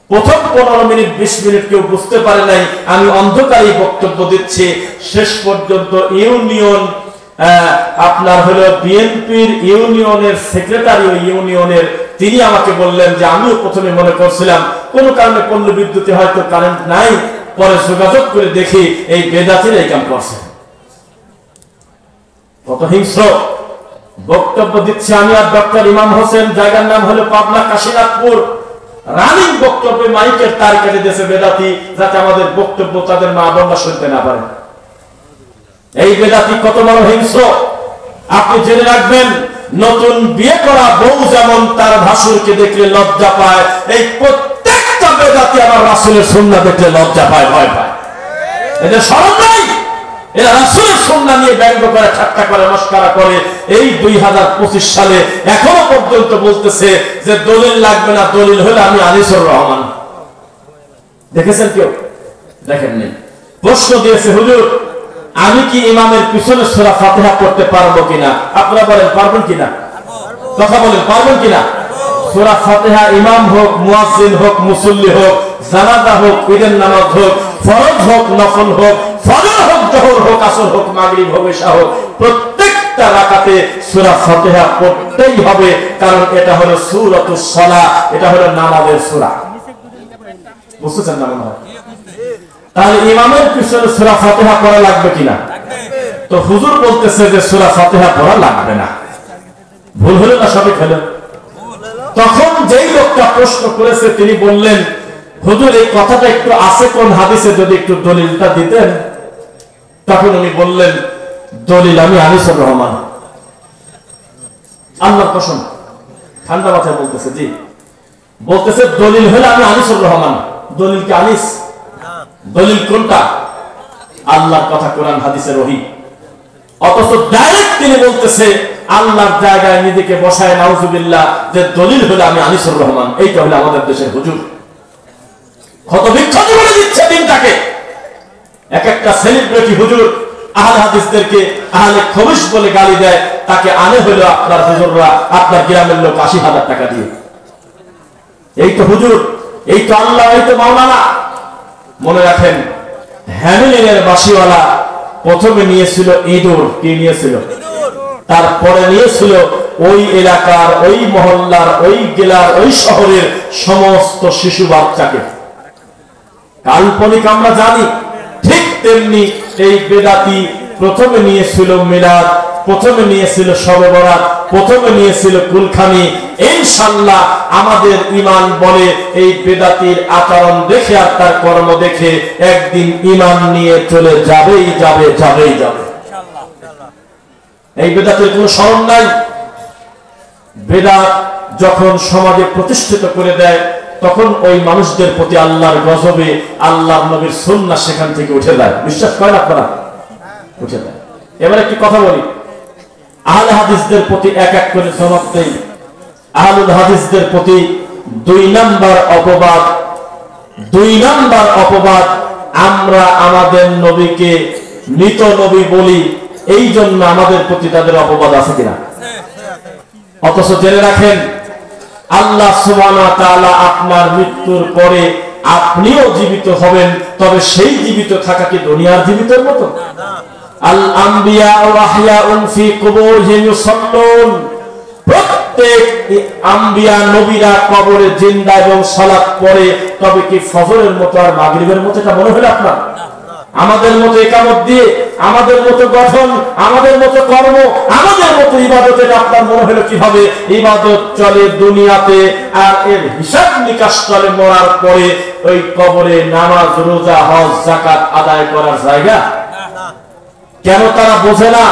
প্রথম 15 মিনিট 20 মিনিট কেউ বুঝতে পারে নাই আমি অন্ধকারী বক্তব্য দিচ্ছি। শেষ পর্যন্ত ইউনিয়ন, আপনার হলো বিএনপির ইউনিয়নের সেক্রেটারি, ওই ইউনিয়নের তিনি আমাকে বললেন যে আমিও প্রথমে মনে করছিলাম কোন কারণে পল্লী বিদ্যুতে হয়তো কারেন্ট নাই, পরে যোগাযোগ করে দেখি এই বেদাতির এই কাম করছে। কত হিংস্র বক্তব্য দিচ্ছে আমি আর ডক্টর ইমাম হোসেন, জায়গার নাম হলো পাবনা কাশীনাথপুর। রানিং বক্তব্যে মাইকের তার কেটে দিয়েছে বেদাতি, যাতে আমাদের বক্তব্য তাদের মা বোনরা শুনতে না পারে। এই বেদাতি কত বড় হিংস্র আপনি জেনে রাখবেন। নতুন বিয়ে করা বউ যেমন তার ভাসুরকে দেখলে লজ্জা পায়, এই প্রত্যেকটা বেদাতি আমার রাসূলের সুন্নাহ দেখলে লজ্জা পায়, ভয় পায়। এদের শরম নাই। এরা রাসূলের সুন্নাহ নিয়ে ব্যঙ্গ করে, ঠাট্টা করে, মস্করা করে। এই 2025 সালে এখনো পর্যন্ত বলতেছে যে দলিল লাগবে না, দলিল হলে আমি আনিসুর রহমান। দেখেছেন কেউ? দেখেন নেই। প্রশ্ন দিয়েছে, হুজুর আমি কি ইমামের পিছনে সূরা ফাতিহা পড়তে পারবো কিনা? আপনারা বলেন পারবেন কিনা? কথা বলেন পারবেন কিনা? সূরা ফাতিহা ইমাম হোক, মুয়াজ্জিন হোক, মুসল্লি হোক, জানাজা হোক, ঈদের নামাজ হোক, ফরজ হোক, নফল হোক, ফজর হোক, যোহর হোক, আসর হোক, মাগরিব হোক, ইশা হোক, প্রত্যেকটা রাকাতে সূরা ফাতিহা পড়তেই হবে, কারণ এটা হলো সূরাতুস সালাহ, এটা হলো নামাজের সূরা। বুঝতেছেন না মনে হয়? তাহলে ইমামের পিছনে সূরা ফাতিহা পড়া লাগবে কিনা? তো হুজুর বলতেছে যে সূরা ফাতিহা পড়া লাগবে না। ভুল হলো না সঠিক হলো? তখন যেই লোকটা প্রশ্ন করেছে তিনি বললেন, হুজুর এই কথাটা একটু আছে কোন হাদিসে, যদি একটু দলিলটা দিতেন। তখন উনি বললেন, দলিল আমি আনিসুর রহমান। আল্লাহর কসম, ঠান্ডা মাথায় বলতেছে, জি বলতেছে দলিল হলো আমি আনিসুর রহমান। দলিল কি আনিস? দলিল কোনটা? আল্লাহর কথা, কোরআন হাদিসের ওহী। অথচ ডাইরেক্ট তিনি বলতেছে আল্লাহর জায়গায় নিজেকে বসায়, নাউজুবিল্লাহ, যে দলিল হলো আমি আনিসুর রহমান। এইটা হলো আমাদের দেশের হুজুর। কত বিখ্যাত করে দিচ্ছে দিনটাকে। এক একটা সেলিব্রিটি হুজুর আহলে হাদিসদেরকে আহলে খবিশ বলে গালি দেয়, তাকে আনে হলো আপনার হুজুররা, আপনার গ্রামের লোক ৮০,০০০ টাকা দিয়ে। এই তো হুজুর, এই তো আল্লাহ, এই তো মাওলানা। মনে রাখেন, হ্যামিলিনের বাসিওয়ালা প্রথমে নিয়েছিল ইঁদুর, কি নিয়েছিল? তারপরে নিয়েছিল ওই এলাকার, ওই মহল্লার, ওই জেলার, ওই শহরের সমস্ত শিশু বাচ্চাকে। কাল্পনিক আমরা জানি, ঠিক তেমনি এই বেদাতি প্রথমে নিয়েছিল মিলাদ, প্রথমে নিয়েছিল শবে বরাত, প্রথমে নিয়েছিল কুলখানি। ইনশাআল্লাহ আমাদের ঈমান বলে এই বেদাতির আচরণ দেখে আর তার কর্ম দেখে একদিন ঈমান নিয়ে চলে যাবেই যাবে, যাবেই যাবে। এই বেদাতের কোনো শরণ নাই। বেদাত যখন সমাজে প্রতিষ্ঠিত করে দেয়, তখন ওই মানুষদের প্রতি আল্লাহর গজবে, আল্লাহর নবীর সুন্নাহ সেখান থেকে উঠে যায়। বিশ্বাস করেন আপনারা? উঠে যায়। এবার একটি কথা বলি, আহলে হাদিসদের প্রতি এক এক করে জবাব দেই। আহলুল হাদিসদের প্রতি ২ নাম্বার অপবাদ, ২ নাম্বার অপবাদ, আমরা আমাদের নবীকে মৃত নবী বলি, এই জন্য আমাদের প্রতি তাদের অপবাদ আছে কিনা? অথচ জেনে রাখেন, আল্লাহ সুবহানাহু ওয়া তাআলা আপনার মৃত্যুর পরে আপনিও জীবিত হবেন, তবে সেই জীবিত থাকা কি দুনিয়ার জীবিতের মতো? আল আম্বিয়া ওয়া আহইয়াউন ফি কুবুরিহিম ইউসাল্লুন। প্রত্যেক আম্বিয়া নবীরা কবরে জিন্দা এবং সালাত পড়ে, তবে কি ফজরের মতো আর মাগরিবের মতো এটা মনে হলো আপনার? আমাদের মতো ইকামত দিয়ে, আমাদের মতো গঠন, আমাদের মতো কর্ম, আমাদের মতো ইবাদত, এটা আপনার মনে হলো কিভাবে? ইবাদত চলে দুনিয়াতে, আর এর হিসাব নিকাশ চলে মরার পরে। ওই কবরে নামাজ, রোজা, হজ, যাকাত আদায় করার জায়গা কেন তারা বোঝে না?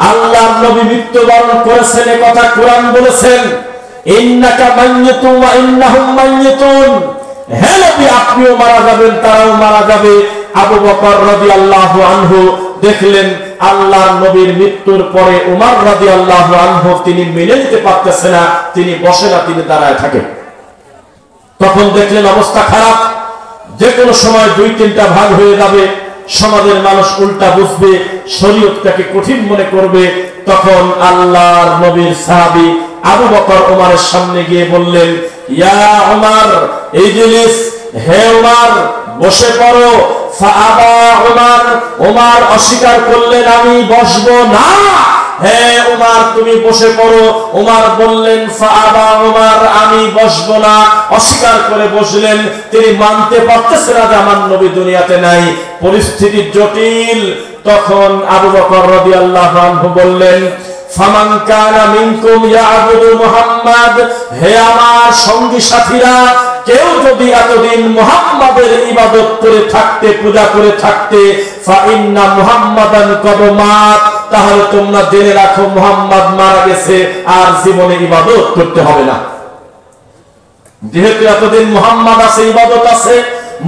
আল্লাহর নবী মৃত্যুবরণ করেছেন, এ কথা কোরআন বলেছেন, ইন্নাকা মাইয়িতুন ওয়া ইন্নাহুম মাইয়িতুন। হে নবী, আপনিও মারা যাবেন, তারাও মারা যাবে। আবু বকর রাদিয়াল্লাহু আনহু দেখলেন আল্লাহর নবীর মৃত্যুর পরে উমর রাদিয়াল্লাহু আনহু তিনি মেনে নিতে পারতেছেন না, তিনি বসে না, তিনি দাঁড়ায় থাকেন। তখন দেখলেন অবস্থা খারাপ, যে কোনো সময় ২-৩টা ভাগ হয়ে যাবে, সমাজের মানুষ উল্টা বুঝবে, শরীয়তটাকে কঠিন মনে করবে। তখন আল্লাহর নবীর সাহাবী আবু বকর ওমরের সামনে গিয়ে বললেন, ইয়া ওমর ইজলিস, হে ওমর বসে পড়ো। ফাআবা ওমর, ওমর অস্বীকার করলেন, আমি বসবো না। হে ওমর তুমি বসে পড়ো। ওমর বললেন, ফাআবা ওমর, আমি বসবো না, অস্বীকার করে বসলেন। তিনি মানতে পারতেছেন না যে আমার নবী দুনিয়াতে নাই, পরিস্থিতি জটিল। তখন আবু বকর রাদিয়াল্লাহু আনহু বললেন, ফামান কানা মিনকুম ইয়াবুদু মুহাম্মাদ, হে আমার সঙ্গী সাথীরা, কেউ যদি এতদিন মুহাম্মাদের ইবাদত করে থাকতে, পূজা করে থাকতে, ফা ইন্না মুহাম্মাদান কদ মাত, তাহলে তোমরা জেনে রাখো মুহাম্মদ মারা গেছে, আর জীবনে ইবাদত করতে হবে না। যেহেতু এতদিন মুহাম্মদ আছে, ইবাদত আছে,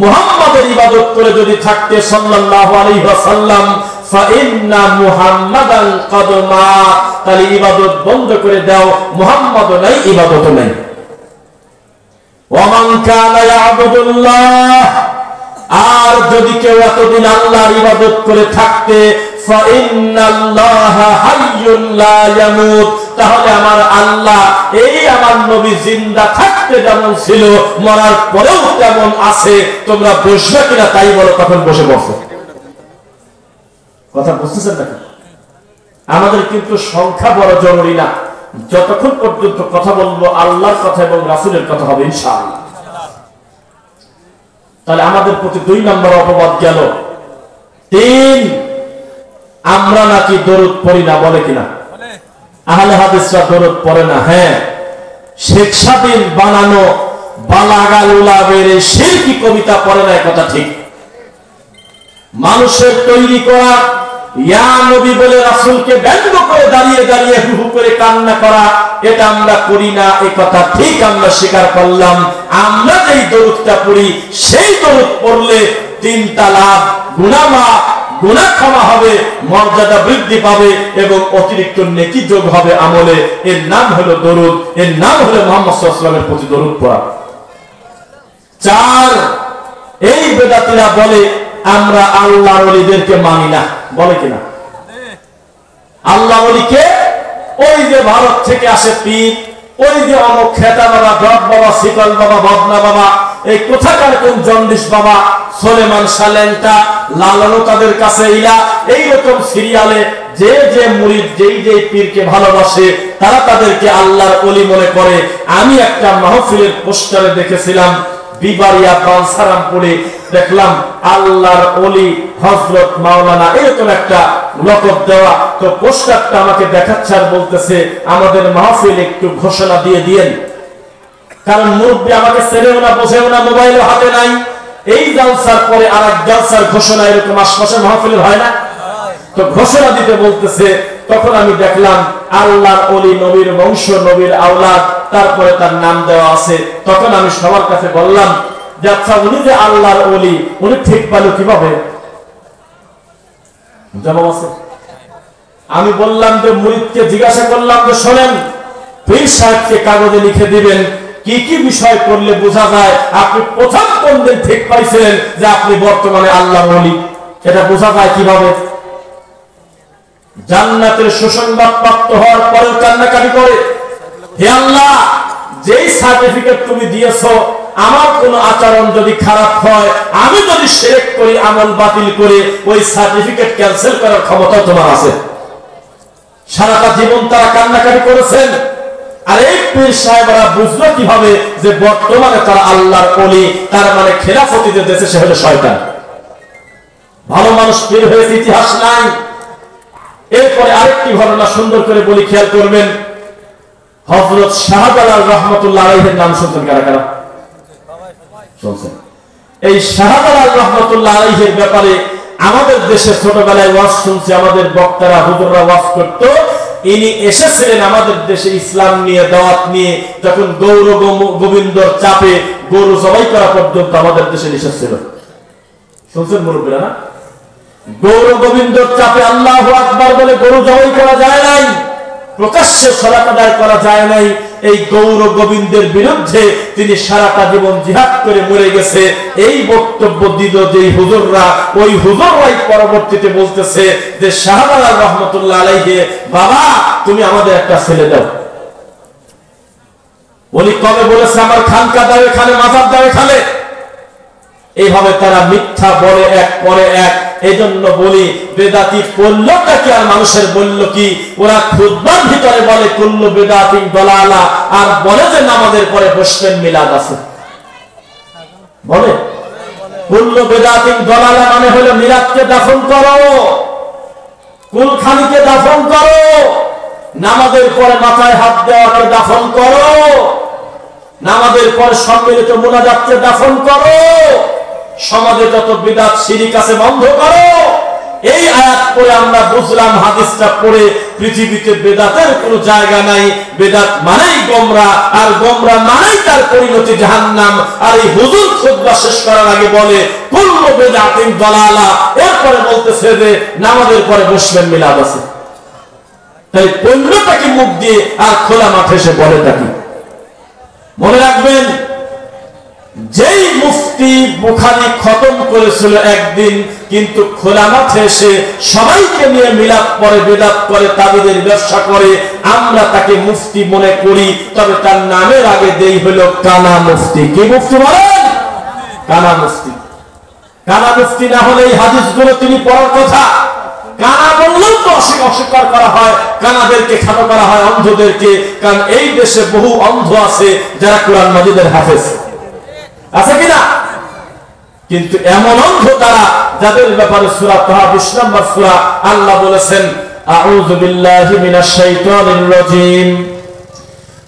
মুহাম্মাদের ইবাদত করে যদি থাকতে সাল্লাল্লাহু আলাইহি ওয়াসাল্লাম, ফা ইন্না মুহাম্মাদান কদ মাত, তাহলে ইবাদত বন্ধ করে দাও, মুহাম্মদও নাই, ইবাদতও নাই। ওয়ামান কানা ইয়াবুদুল্লাহ, আর যদি কেউ এতদিন আল্লাহর ইবাদত করে থাকতে ফাইন্নাল্লাহা হাইয়্যুন লা ইয়ামুত, তাহলে আমার আল্লাহ এই আমার নবী জিন্দা থাকতে যেমন ছিল মরার পরেও তেমন আছে। তোমরা বসবে কিনা তাই বলো, তখন বসে বসো। কথা বুঝতেছেন নাকি? আমাদের কিন্তু সংখ্যা বড় জরুরি না, যতক্ষণ পর্যন্ত কথা বলবো আল্লাহর কথা এবং রাসূলের কথা হবে ইনশাআল্লাহ। তাহলে আমাদের প্রতি 2 নম্বর অপবাদ গেল। 3, আমরা নাকি দরুদ পড়ি না, বলে কিনা? আহলে হাদিসরা দরুদ পড়ে না। হ্যাঁ, শেখ সাদির বানানো বালাগাল উলাবের শিরকি কবিতা পড়ে না, কথা ঠিক। মানুষের তৈরি করা ইয়া নবী বলে রাসূলকে ব্যঙ্গ করে দাঁড়িয়ে দাঁড়িয়ে হু হু করে কান্না করা, এটা আমরা করি না, এই কথা ঠিক, আমরা স্বীকার করলাম। আমরা যেই দরুদটা পড়ি সেই দরুদ পড়লে 3টা লাভ: গুনাহ ক্ষমা হবে, মর্যাদা বৃদ্ধি পাবে এবং অতিরিক্ত নেকি যোগ হবে আমলে। এর নাম হলো দরুদ, এর নাম হলো মুহাম্মদ সাল্লাল্লাহু আলাইহি ওয়াসাল্লামের প্রতি দরুদ পড়া। 4, এই বেদাতীরা বলে আমরা আল্লাহর ওলিদেরকে মানি না, বলে কিনা? আল্লাহর ওলিকে ওই যে ভারত থেকে আসে পীর, ওই যে অমুক খেতা বাবা, ডট বাবা, শিকল বাবা, বদনা বাবা, এই কোথাকার কোন জন্ডিস বাবা, সোলেমান সালেন্টা, লালানো তাদের কাছে ইলা, এইরকম সিরিয়ালে যে যে মুরিদ যেই যে পীরকে ভালোবাসে তারা তাদেরকে আল্লাহর ওলি মনে করে। আমি একটা মাহফিলের পোস্টারে দেখেছিলাম, বিবারিয়া বালসারামপুরে দেখলাম আল্লাহর ওলি হযরত মাওলানা, এরকম একটা লকব দেওয়া। তো পোস্টারটা আমাকে দেখাচ্ছে আর বলতেছে আমাদের মাহফিল একটু ঘোষণা দিয়ে দিয়েন, কারণ মুরব্বী আমাকে চেনেও না, বোঝেও না, মোবাইলও হাতে নাই। এই জালসার পরে আরেক জালসার ঘোষণা এরকম আশপাশের মাহফিলের হয় না, তো ঘোষণা দিতে বলতেছে। তখন আমি দেখলাম আল্লাহর ওলি, নবীর বংশ, নবীর আওলাদ, তারপরে তার নাম দেওয়া আছে। তখন আমি সবার কাছে বললাম যে আচ্ছা, উনি যে আল্লাহর ওলি, উনি ঠিক পাইল কিভাবে? জবাব আছে? আমি বললাম যে মুরিদকে জিজ্ঞাসা করলাম যে শোনেন, পীর সাহেবকে কাগজে লিখে দিবেন কি কি বিষয় করলে বোঝা যায় আপনি প্রথম কোন দিন ঠিক পাইছিলেন যে আপনি বর্তমানে আল্লাহর ওলি, এটা বোঝা যায় কিভাবে? জান্নাতের সুসংবাদ প্রাপ্ত হওয়ার পরেও কান্নাকাটি করে, হে আল্লাহ, যেই সার্টিফিকেট তুমি দিয়েছো, আমার কোন আচরণ যদি খারাপ হয়, আমি যদি শিরক করি, আমল বাতিল করে, ওই সার্টিফিকেট ক্যান্সেল করার ক্ষমতা তোমার আছে। সারাটা জীবন তারা কান্নাকাটি করেছেন। আর এই পীর সাহেবরা বুঝলো কিভাবে যে বর্তমানে তারা আল্লাহর ওলি, তার মানে খেলাফতি যে দেশে সে হলো শয়তান। ভালো মানুষ পীর হয়েছে ইতিহাস নাই। এরপরে আরেকটি ঘটনা সুন্দর করে বলি, খেয়াল করবেন। হযরত শাহজালাল রহমতুল্লাহ আলাইহির নাম শুনছেন কারা কারা? শুনছেন? এই শাহজালাল রহমতুল্লাহ আলাইহির ব্যাপারে আমাদের দেশে ছোটবেলায় ওয়াজ শুনছে, আমাদের বক্তারা, হুজুররা ওয়াজ করতো। ইনি এসেছিলেন আমাদের দেশে ইসলাম নিয়ে, দাওয়াত নিয়ে, যখন গৌর গোবিন্দর চাপে গরু জবাই করা পর্যন্ত আমাদের দেশে নিষেধ ছিল। শুনছেন মুরব্বীরা না? গৌর গোবিন্দর চাপে আল্লাহু আকবার বলে গরু জবাই করা যায় নাই, প্রকাশ্যে সালাত আদায় করা যায় নাই। এই গৌর গোবিন্দের বিরুদ্ধে তিনি সারাটা জীবন জিহাদ করে মরে গেছে। এই বক্তব্য দিল যেই হুজুররা, ওই হুজুররাই পরবর্তীতে বলতেছে যে শাহজালাল রহমতুল্লাহ আলাইহি, বাবা তুমি আমাদের একটা ছেলে দাও। উনি কবে বলেছে আমার খানকা দাও এখানে, মাজার দাও এখানে? এইভাবে তারা মিথ্যা বলে এক পরে এক। এই জন্য বলি, বেদাতি পড়লোটা কি আর মানুষের বলল কি? ওরা খুতবার ভিতরে বলে কুল্লু বেদাতিন দলালা, আর বলে যে নামাজের পরে বসবেন মিলাদ আছে। বলে কুল্লু বেদাতিন দলালা মানে হলো মিলাদকে দাফন করো, কুলখানিকে দাফন করো, নামাজের পরে মাথায় হাত দেওয়াকে দাফন করো, নামাজের পরে সম্মিলিত মুনাজাতকে দাফন করো, সমাজে যত বিদআত শিরক আছে বন্ধ করো। এই আয়াত পড়ে আমরা বুঝলাম, হাদিসটা পড়ে, পৃথিবীতে বেদাতের কোনো জায়গা নাই। বেদাত মানেই গোমরা, আর গোমরা মানেই তার পরিণতি জাহান্নাম। আর এই হুজুর খুতবা শেষ করার আগে বলে কুল্লু বেদাতিন দালালা, এরপরে বলতেছে যে নামাজের পরে বসবেন মিলাদ আছে। তাই পণ্যটাকে মুখ দিয়ে আর খোলা মাঠে এসে বলে থাকি। মনে রাখবেন, যেই মুফতি বুখারী খতম করেছিল একদিন, কিন্তু খোলা মাঠে এসে সবাইকে নিয়ে মিলাদ পড়ে, বেদাত করে, তাবিদের ব্যবসা করে। আমরা তাকে মুফতি মনে করি, তবে তার নামের আগে দেই হলো কানা মুফতি। কি মুফতি বলেন? কানা মুফতি। কানা মুফতি না হলে এই হাদিসগুলো তিনি পড়ার কথা। কানা বললেও তো অস্বীকার করা হয়, কানাদেরকে খাটো করা হয়, অন্ধদেরকে। কারণ এই দেশে বহু অন্ধ আছে যারা কোরআন মাজিদের হাফেজ, আছে কিনা? কিন্তু এমন অন্ধ তারা যাদের ব্যাপারে সূরা তাহা 20 নম্বর সূরা আল্লাহ বলেছেন, আউযু বিল্লাহি মিনাশ শাইতানির রাজীম,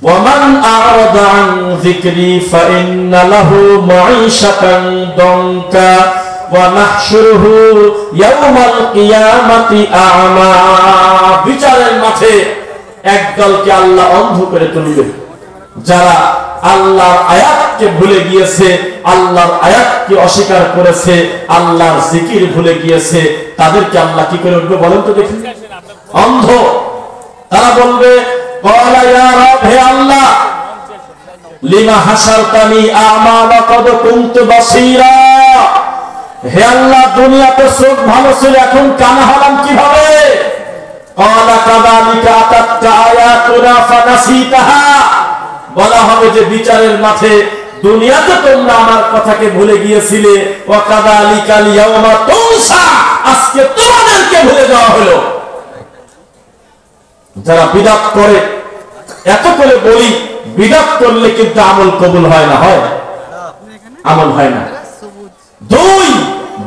ওয়া মান আ'রাদা আন যিকরি ফাইন্না লাহু মাঈশাতান দানকা ওয়া নাহশুরুহু ইয়াওমাল কিয়ামাতি আ'মা। বিচারের মাঠে একদলকে আল্লাহ অন্ধ করে তুলবে, যারা আল্লাহর আয়াতকে ভুলে গিয়েছে, আল্লাহর আয়াতকে অস্বীকার করেছে, আল্লাহর জিকির ভুলে গিয়েছে। তাদেরকে আল্লাহ কি করে উঠবে বলেন তো দেখি? অন্ধ। তারা বলবে, ক্বালা ইয়া রাব, হে আল্লাহ, লিমা হাসারতানি আ'মা ওয়া ক্বাদ কুনতু বাসীরা। হে আল্লাহ, দুনিয়াতে চোখ ভালো ছিল, এখন কানা হলাম কিভাবে? ক্বালা কাযালিকা আতাতকা আয়াতুনা ফানাসিতাহা। বলা হবে যে বিচারের মাঠে দুনিয়াতে তোমরা আমার কথাকে ভুলে গিয়েছিলে, ওয়া কাযালিকাল ইয়াওমা তুনসা, আজকে তোমাদেরকে ভুলে যাওয়া হলো। যারা বিদআত করে, এত করে বলি, বিদআত করলে কিন্তু আমল কবুল হয় না, হয় আমল হয় না। দুই,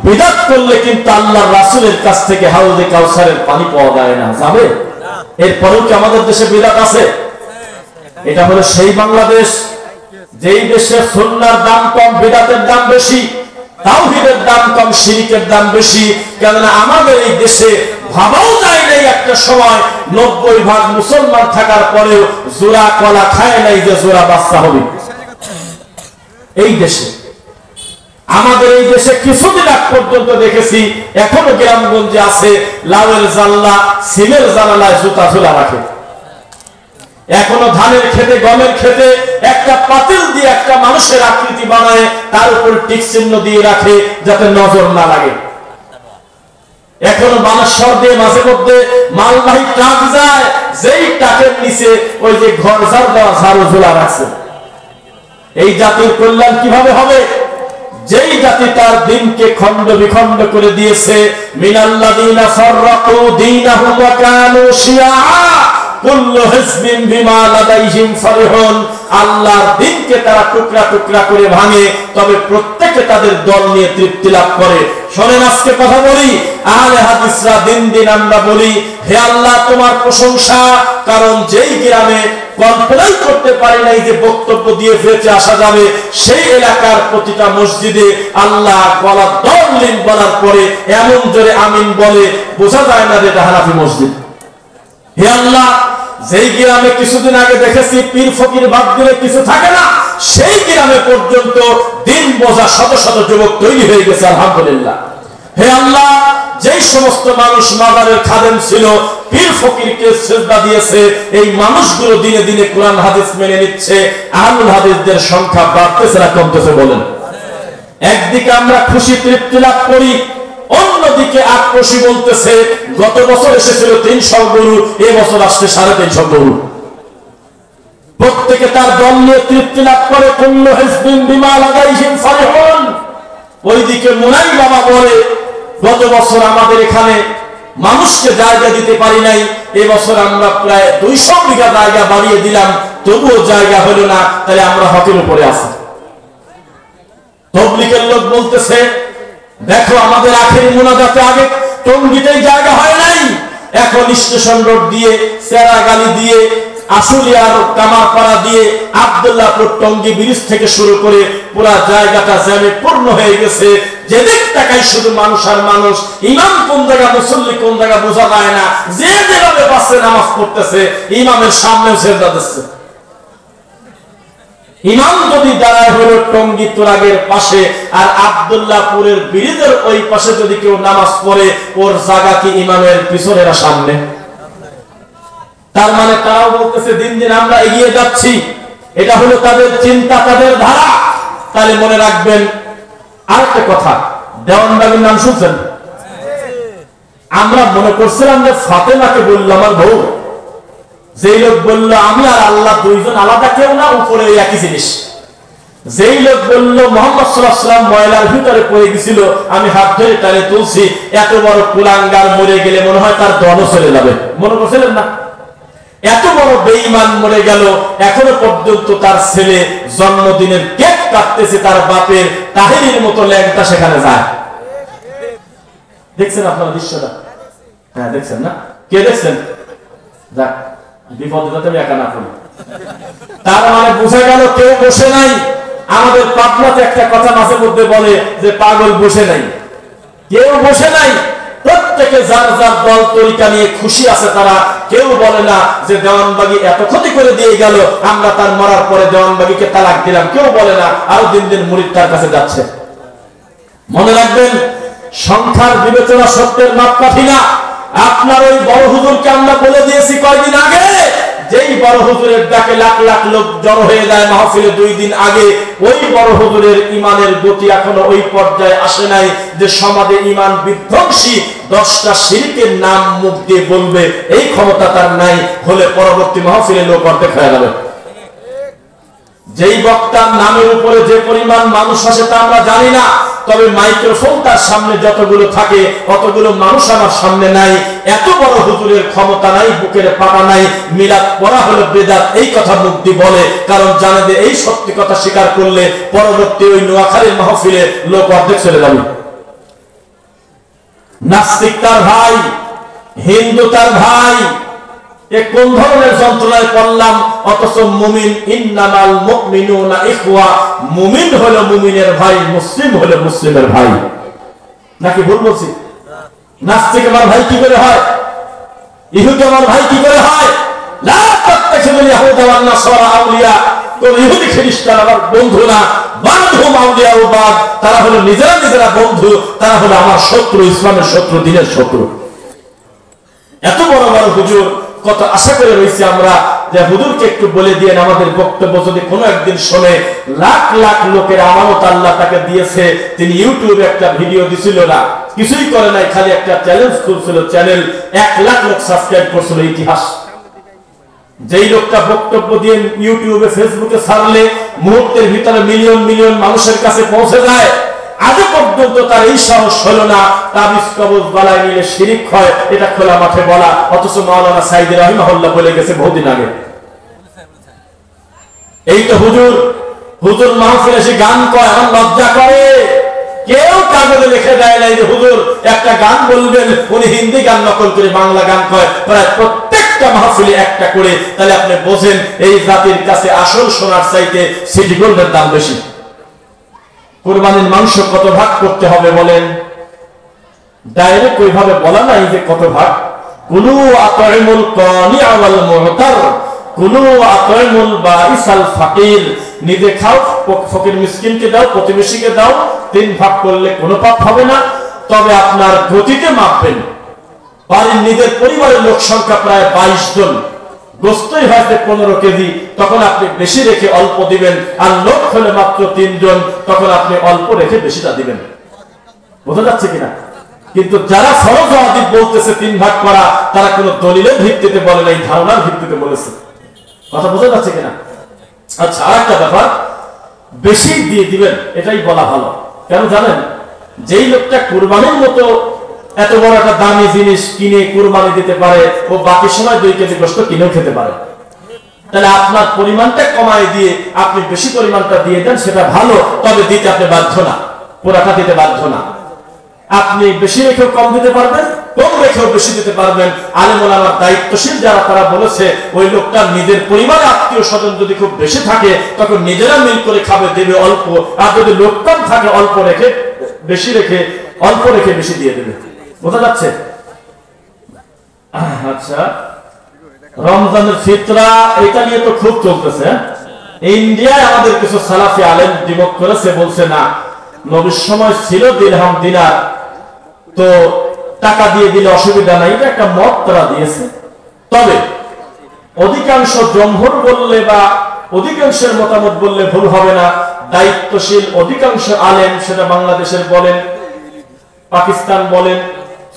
বিদআত করলে কিন্তু আল্লাহর রাসূলের কাছ থেকে হাউজে কাউসারের পানি পাওয়া যায় না, যাবে? এরপরেও কি আমাদের দেশে বিদআত আছে? এটা হলো সেই বাংলাদেশ যেই দেশে সুন্নাহর দাম কম, বিদআতের দাম বেশি, তাওহীদের দাম কম, শিরকের দাম বেশি। কেননা আমাদের এই দেশে ভাবাও যায় নাই একটা সময় 90% মুসলমান থাকার পরেও জোড়া কলা খায় নাই যে জোড়া বাচ্চা হবে। এই দেশে, আমাদের এই দেশে কিছুদিন আগ পর্যন্ত দেখেছি এখনো গ্রামগঞ্জে আছে লাউয়ের জানলা, সিমের জানালায় জুতা ঝোলা রাখে। এখনো ধানের খেতে, গমের খেতে একটা পাতিল দিয়ে একটা মানুষের আকৃতি বানায়, তার উপর টিক চিহ্ন দিয়ে রাখে যাতে নজর না লাগে। এখনো বানেশ্বর দিয়ে মাঝে মধ্যে মালবাহী ট্রাক যায়, যেই ট্রাকের নিচে ওই যে ঘর ঝাড় দেওয়া ঝাড়ু ঝোলা রাখছে। এই জাতির কল্যাণ কিভাবে হবে? যেই জাতি তার দিনকে খণ্ড বিখণ্ড করে দিয়েছে, মিনাল্লাযীনা ফাররাকু দীনাহুম ওয়া কানু শিয়া কুল্লু হিজবিন বিমা লাদাইহিম ফারিহুন। আল্লাহর দিনকে তারা টুকরা টুকরা করে ভাঙে, তবে প্রত্যেকে তাদের দল নিয়ে তৃপ্তি লাভ করে। শোনেন, আজকে কথা বলি, আহলে হাদিসরা দিন দিন আমরা বলি, হে আল্লাহ তোমার প্রশংসা। কারণ যেই গ্রামে কল্পনাই করতে পারি নাই যে বক্তব্য দিয়ে ফেরতে আসা যাবে, সেই এলাকার প্রতিটা মসজিদে আল্লাহ বলা দলিল বলার পরে এমন জোরে আমিন বলে, বোঝা যায় না যে এটা হানাফি মসজিদ। হে আল্লাহ, যেই গ্রামে কিছুদিন আগে দেখেছি পীর ফকির বাদ দিলে কিছু থাকে না, সেই গ্রামে পর্যন্ত দিন বোঝা শত শত যুবক তৈরি হয়ে গেছে, আলহামদুলিল্লাহ। হে আল্লাহ, যেই সমস্ত মানুষ মাজারের খাদেম ছিল, পীর ফকিরকে সিজদা দিয়েছে, এই মানুষগুলো দিনে দিনে কোরআন হাদিস মেনে নিচ্ছে। আহলুল হাদিসদের সংখ্যা বাড়তেছে না কমতেছে বলেন? একদিকে আমরা খুশি তৃপ্তি লাভ করি, অন্যদিকে আক্রোশী বলতেছে গত বছর এসেছিল 300 গরু, এবছর আসছে 350 গরু। প্রত্যেকে তার দল নিয়ে তৃপ্তি লাভ করে, কুল্লু হিজবিন বিমা লাদাইহিম ফারিহুন। ওইদিকে মুনাই বাবা বলে, গত বছর আমাদের এখানে মানুষকে জায়গা দিতে পারি নাই, এবছর আমরা প্রায় 200 বিঘা জায়গা বাড়িয়ে দিলাম, তবুও জায়গা হলো না, তাহলে আমরা হকের উপরে আছি। তবলিগের লোক বলতেছে, দেখো আমাদের আখেরি মুনাজাতে আগে টঙ্গিতেই জায়গা হয় নাই, এখন স্টেশন রোড দিয়ে, সেরাগালি দিয়ে, আশুলিয়ার কামারপাড়া দিয়ে, আব্দুল্লাহপুর টঙ্গী ব্রিজ থেকে শুরু করে পুরা জায়গাটা জ্যামে পূর্ণ হয়ে গেছে। যেদিক তাকাই শুধু মানুষ আর মানুষ, ইমাম কোন জায়গা, মুসল্লি কোন জায়গা বোঝা যায় না। যে যেভাবে পাশে নামাজ পড়তেছে, ইমামের সামনেও সেজদা দিচ্ছে। ইমাম যদি দাঁড়ায় হলো টঙ্গী তুরাগের পাশে, আর আব্দুল্লাহপুরের ব্রিজের ওই পাশে যদি কেউ নামাজ পড়ে, ওর জায়গা কি ইমামের পিছনে না সামনে? তার মানে তারাও বলতেছে দিন দিন আমরা এগিয়ে যাচ্ছি। এটা হলো তাদের চিন্তা, তাদের ধারা। তাহলে মনে রাখবেন, আরেকটা কথা, দেওয়ানবাগির নাম শুনছেন? আমরা মনে করছিলাম যে ফাতেমাকে বললো আমার বউ, যেই লোক বললো আমি আর আল্লাহ দুইজন আলাদা, কেউ না, উপরে একই জিনিস। যেই লোক বললো মোহাম্মদ সাল্লাল্লাহু আলাইহি ওয়াসাল্লাম ময়লার ভিতরে পড়ে গেছিল, আমি হাত ধরে টানে তুলছি, এত বড় কুলাঙ্গার মরে গেলে মনে হয় তার দলও চলে যাবে, মনে করছিলেন না? এত বড় বেঈমান মরে গেল, এখনো পর্যন্ত তার ছেলে জন্মদিনের কেক কাটতেছে, তার বাপের তাহিরির মতো ল্যাংটা সেখানে যায়। দেখছেন আপনারা দৃশ্যটা? হ্যাঁ দেখছেন না? কে দেখছেন? যাক, বিপদে যাতে আমি একা না পড়ি। তার মানে বোঝা গেল কেউ বসে নাই। আমাদের পাবনাতে একটা কথা মাঝে মধ্যে বলে যে পাগল বসে নাই, কেউ বসে নাই। প্রত্যেকে যার যার দল তরিকা নিয়ে খুশি আছে। তারা কেউ বলে না যে দেওয়ানবাগী এত ক্ষতি করে দিয়ে গেল, আমরা তার মরার পরে দেওয়ানবাগীকে তালাক দিলাম, কেউ বলে না। আরো দিন দিন মুরিদ তার কাছে যাচ্ছে। মনে রাখবেন, সংখ্যার বিবেচনা সত্যের মাপকাঠি না। আপনার ওই বড় হুজুরকে আমরা বলে দিয়েছি কয়েকদিন আগে, যেই বড় হুজুরের ডাকে লাখ লাখ লোক জড়ো হয়ে যায় মাহফিলে 2 দিন আগে, ওই বড় হুজুরের ইমানের গতি এখনো ওই পর্যায়ে আসে নাই যে সমাজে ইমান বিধ্বংসী 10টা শিরকের নাম মুখ দিয়ে বলবে, এই ক্ষমতা তার নাই। হলে পরবর্তী মাহফিলে লোক অর্ধেক হয়ে যাবে। যেই বক্তার নামের উপরে যে পরিমাণ মানুষ আসে তা আমরা জানি না, তবে মাইক্রোফোন তার সামনে যতগুলো থাকে অতগুলো মানুষ আমার সামনে নাই। এত বড় হুজুরের ক্ষমতা নাই, বুকের পাটা নাই। মিলাদ পড়া হলো বেদাত, এই কথা মুখ দিয়ে বলে, কারণ জানে যে এই সত্যি কথা স্বীকার করলে পরবর্তী ওই নোয়াখালীর মাহফিলে লোক অর্ধেক চলে যাবে। নাস্তিক তার ভাই, হিন্দু তার ভাই, এ কোন ধরনের যন্ত্রণায় পড়লাম? অথচ মুমিন, ইন্নামাল মুমিনুনা ইখওয়া, মুমিন হলো মুমিনের ভাই, মুসলিম হলো মুসলিমের ভাই। নাকি ভুল বলছি? নাস্তিক আমার ভাই কি করে হয়? ইহুদি আমার ভাই কি করে হয়? লা তাত্তাখিযুল ইয়াহুদা ওয়ান নাসারা আউলিয়া, কোন ইহুদি খ্রিস্টান আমার বন্ধু না। বাদহুম আউলিয়া ও বাদ, তারা হলো নিজেরা নিজেরা বন্ধু, তারা হলো আমার শত্রু, ইসলামের শত্রু, দ্বীনের শত্রু। এত বড় বড় হুজুর, কত আশা করে রয়েছি আমরা যে হুজুরকে একটু বলে দিয়ে আমাদের বক্তব্য যদি কোনো একদিন শোনে। লাখ লাখ লোকের আমানত আল্লাহ তাকে দিয়েছে। তিনি ইউটিউবে একটা ভিডিও দিছিল না, কিছুই করে নাই, খালি একটা চ্যালেঞ্জ করছিল, চ্যানেল 1 লাখ লোক সাবস্ক্রাইব করছিল। ইতিহাস, যেই লোকটা বক্তব্য দিয়ে ইউটিউবে ফেসবুকে ছাড়লে মুহূর্তের ভিতরে মিলিয়ন মিলিয়ন মানুষের কাছে পৌঁছে যায়, আজ পর্যন্ত তার এই সাহস হলো না তাবিজ কবজ গলায় নিলে শিরিক হয়, এটা খোলা মাঠে বলা। অথচ মাওলানা সাইদি রাহিমাহুল্লাহ বলে গেছে বহুদিন আগে। এই তো হুজুর, হুজুর মাহফিলে এসে গান কয়, আমার লজ্জা করে। কেউ কাগজে লিখে দেয় নাই যে হুজুর একটা গান বলবেন, উনি হিন্দি গান নকল করে বাংলা গান কয়, প্রায় প্রত্যেকটা মাহফিলে একটা করে। তাহলে আপনি বোঝেন এই জাতির কাছে আসল সোনার চাইতে সিটি গোল্ডের দাম বেশি। কুরবানির মাংস কত ভাগ করতে হবে বলেন? ডাইরেক্ট ওইভাবে বলা নাই যে কত ভাগ। কুলু আতইমুল কানিআ ওয়াল মুহতার, কুলু আতইমুল বাইসাল ফাকির, নিজে খাও, ফকির মিসকিনকে দাও, প্রতিবেশীকে দাও। 3 ভাগ করলে কোনো পাপ হবে না, তবে আপনার গতিতে মাপবেন। বাড়ির নিজের পরিবারের লোক সংখ্যা প্রায় 22 জন, গোস্তই হয়তো 15 কেজি, তখন আপনি বেশি রেখে অল্প দিবেন। আর লোক হলে মাত্র 3 জন, তখন আপনি অল্প রেখে বেশিটা দিবেন। বোঝা যাচ্ছে কিনা? কিন্তু যারা ফরজ ওয়াজিব বলতেছে 3 ভাগ করা, তারা কোনো দলিলের ভিত্তিতে বলে নাই, ধারণার ভিত্তিতে বলেছে। কথা বোঝা যাচ্ছে কিনা? আচ্ছা, আরেকটা ব্যাপার, বেশি দিয়ে দিবেন এটাই বলা ভালো। কেন জানেন? যেই লোকটা কুরবানির মতো এত বড় একটা দামি জিনিস কিনে কুরবানি দিতে পারে, ও বাকি সময় 2 কেজি গোশত কিনেও খেতে পারে। তাহলে আপনার পরিমাণটা কমায় দিয়ে আপনি বেশি পরিমাণটা দিয়ে দেন, সেটা ভালো। তবে দিতে আপনি বাধ্য না, পুরাটা দিতে বাধ্য না। আপনি বেশি রেখেও কম দিতে পারবেন, কম রেখেও বেশি দিতে পারবেন। আলেম ওলামার দায়িত্বশীল যারা, তারা বলেছে ওই লোকটার নিজের পরিবারে আত্মীয় স্বজন যদি খুব বেশি থাকে, তখন নিজেরা মিল করে খাবে, দেবে অল্প। আর যদি লোক কম থাকে, অল্প রেখে বেশি রেখে, অল্প রেখে বেশি দিয়ে দেবে। বোঝা যাচ্ছে? আচ্ছা, রমজানের ফিতরা, এটা নিয়ে তো খুব চলতেছে। ইন্ডিয়ায় আমাদের কিছু সালাফি আলেম দ্বিমত করেছে, বলছে না, নবীর সময় ছিল দিরহাম দিনার, তো টাকা দিয়ে দিলে অসুবিধা নাই, এটা একটা মত তারা দিয়েছে। তবে অধিকাংশ জমহুর বললে বা অধিকাংশের মতামত বললে ভুল হবে না, দায়িত্বশীল অধিকাংশ আলেম, সেটা বাংলাদেশের বলেন, পাকিস্তান বলেন,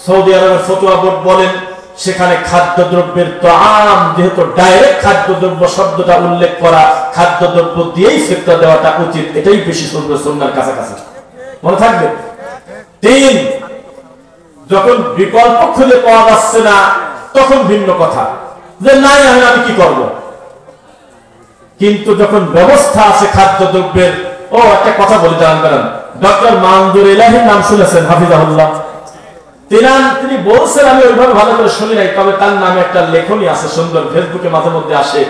সৌদি আরবের ফতোয়া বোর্ড বলেন, সেখানে খাদ্যদ্রব্যের তাআম, যেহেতু ডাইরেক্ট খাদ্যদ্রব্য শব্দটা উল্লেখ করা, খাদ্যদ্রব্য দিয়েই ফিতরা দেওয়াটা উচিত, এটাই বেশি সুন্নাহর কাছাকাছি। মনে থাকবে। 3, যখন বিকল্প খুঁজে পাওয়া যাচ্ছে না তখন ভিন্ন কথা, যে নাই আমি কি করব। কিন্তু যখন ব্যবস্থা আছে খাদ্যদ্রব্যের, একটা কথা বলি দাঁড়ান, ডক্টর মানজুর ইলাহীর নাম শুনেছেন, হাফিজাহুল্লাহ। তিনি বলছেন, আমি ওইভাবে ভালো করে শুনি নাই, তবে তার নামে একটা লেখনী আছে সুন্দর, ফেসবুকে মাঝে মধ্যে আসে।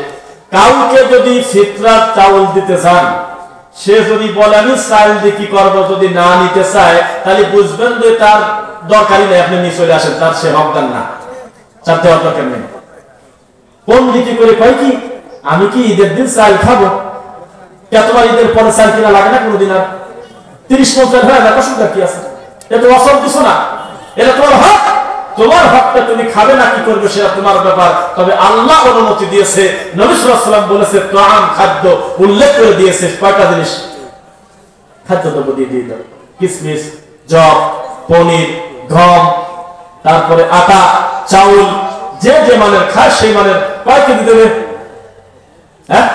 কাউকে যদি ফিতরার চাউল দিতে চান, সে যদি বলে আমি চাল দিয়ে কি করবো, যদি না নিতে চায় তাহলে বুঝবেন যে তার দরকারই নেই, আপনি নিয়ে চলে আসেন, তার সে হকদার না, তার দেওয়ার দরকার নেই। পন্ডিতি করে কয় কি, আমি কি ঈদের দিন চাল খাবো? তোমার ঈদের পরে চাল কিনা লাগে না কোনোদিন? আর 30-50 হয়ে যায়, অসুবিধা কি আছে? এটা অসল কিছু না, এটা তোমার হক। তোমার হকটা তুমি খাবে না কি করবে সেটা তোমার ব্যাপার। তবে আল্লাহ অনুমতি দিয়েছে, নবী সাল্লাল্লাহু আলাইহি ওয়াসাল্লাম বলেছে, তাআম খাদ্য উল্লেখ করে দিয়েছে, কয়টা জিনিস খাদ্যদ্রব্য দিয়ে দাও, কিশমিশ, জব, পনির, গম, তারপরে আটা, চাউল, যে যে মানের খায় সেই মানের কয় কেজি দেবে? হ্যাঁ,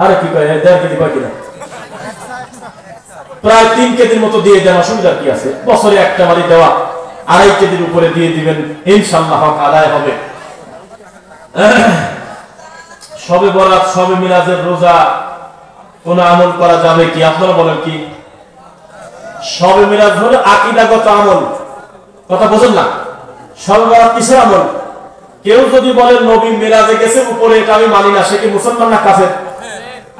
আরে কি কয়, 1.5 কেজি কয় কিনা, প্রায় 3 কেজির মতো দিয়ে দেন, অসুবিধা কি আছে? বছরে একটা বাড়ি দেওয়া, 2.5 কেজির উপরে দিয়ে দিবেন, ইনশাআল্লাহ হক আদায় হবে। শবে বরাত, শবে মিলাদের রোজা কোন আমল করা যাবে কি? আপনারা বলেন কি? শবে মিলাদ হলো আকীদাগত আমল, কথা বোঝেন না? শবে বরাত কিসের আমল? কেউ যদি বলে নবী মিরাজে গেছে উপরে, এটা আমি মানি না, সে কি মুসলমান না কাফের?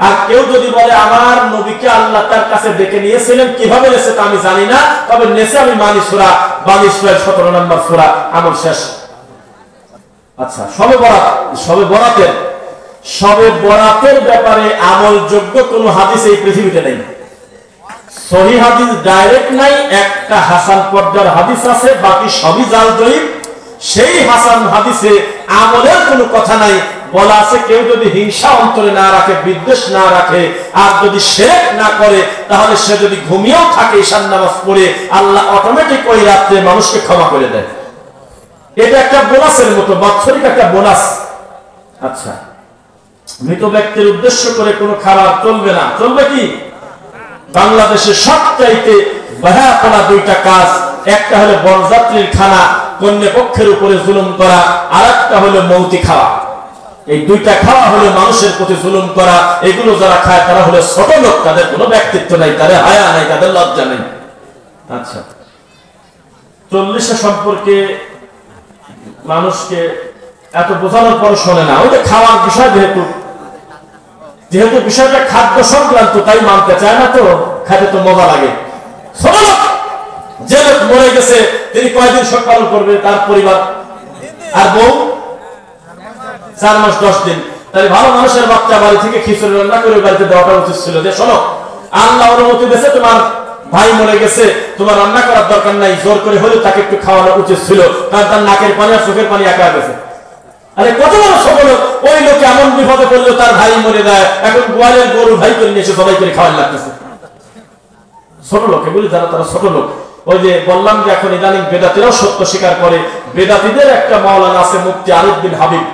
আর কেউ যদি বলে আমার নবীকে আল্লাহ তার কাছে ডেকে নিয়েছিলেন, কিভাবে নেছে তা আমি জানি না, তবে নেছে আমি মানি, সূরা বানী সূরার 17 নম্বর সূরা, আমল শেষ। আচ্ছা, শবে বরাতের ব্যাপারে আমলযোগ্য কোন হাদিস এই পৃথিবীতে নেই, সহিহ হাদিস ডাইরেক্ট নাই। একটা হাসান পর্যায়ের হাদিস আছে, বাকি সবই জাল জয়ীফ। সেই হাসান হাদিসে আমলের কোনো কথা নাই। বলা আছে কেউ যদি হিংসা অন্তরে না রাখে, বিদ্বেষ না রাখে, আর যদি শিরক না করে, তাহলে সে যদি ঘুমিয়েও থাকে ঈশান নামাজ পড়ে, আল্লাহ অটোমেটিক ওই রাতে মানুষকে ক্ষমা করে দেয়। এটা একটা বোনাসের মতো, বাৎসরিক একটা বোনাস। আচ্ছা, মৃত ব্যক্তির উদ্দেশ্য করে কোনো খাবার চলবে না। চলবে কি? বাংলাদেশে সবচাইতে বাহাপনা 2টা কাজ, একটা হলো বরযাত্রীর খানা, কন্যা পক্ষের উপরে জুলুম করা, আর একটা হলো মৌতি খাওয়া। এই 2টা খাওয়া হলো মানুষের প্রতি জুলুম করা। এগুলো যারা খায় তারা হলো ছোট লোক, তাদের কোনো ব্যক্তিত্ব নাই, তাদের হায়া নাই, তাদের লজ্জা নেই। আচ্ছা, 40 সম্পর্কে মানুষকে এত বোঝানোর পর শোনে না। ওইটা খাওয়ার বিষয়, যেহেতু বিষয়টা খাদ্য সংক্রান্ত, তাই মানতে চায় না। তো খাইতে তো মজা লাগে। ছোট লোক, যে লোক মরে গেছে তিনি কয়দিন শোক পালন করবে, তার পরিবার, আর বউ 4 মাস 10 দিন। তাই ভালো মানুষের বাচ্চা বাড়ি থেকে খিচুড়ি রান্না করে বাড়িতে দেওয়াটা উচিত ছিল, যে শোনো আল্লাহ অনুমতি দিয়েছে, তোমার ভাই মরে গেছে, তোমার রান্না করার দরকার নাই, জোর করে হলে তাকে একটু খাওয়ানো উচিত ছিল, কারণ তার নাকের পানি আর চোখের পানি একা গেছে। আরে কত বড় সকল ওই লোক এমন বিপদে পড়লো, তার ভাই মরে যায়, এখন গোয়ালের গরু ভাই করে নিয়েছে, সবাই করে খাওয়ার লাগতেছে। ছোট লোক এগুলি যারা, তারা ছোট লোক। ওই যে বললাম যে এখন ইদানিং বেদাতিরাও সত্য স্বীকার করে। বেদাতিদের একটা মাওলানা আছে, মুফতি আরিফ বিন হাবিব,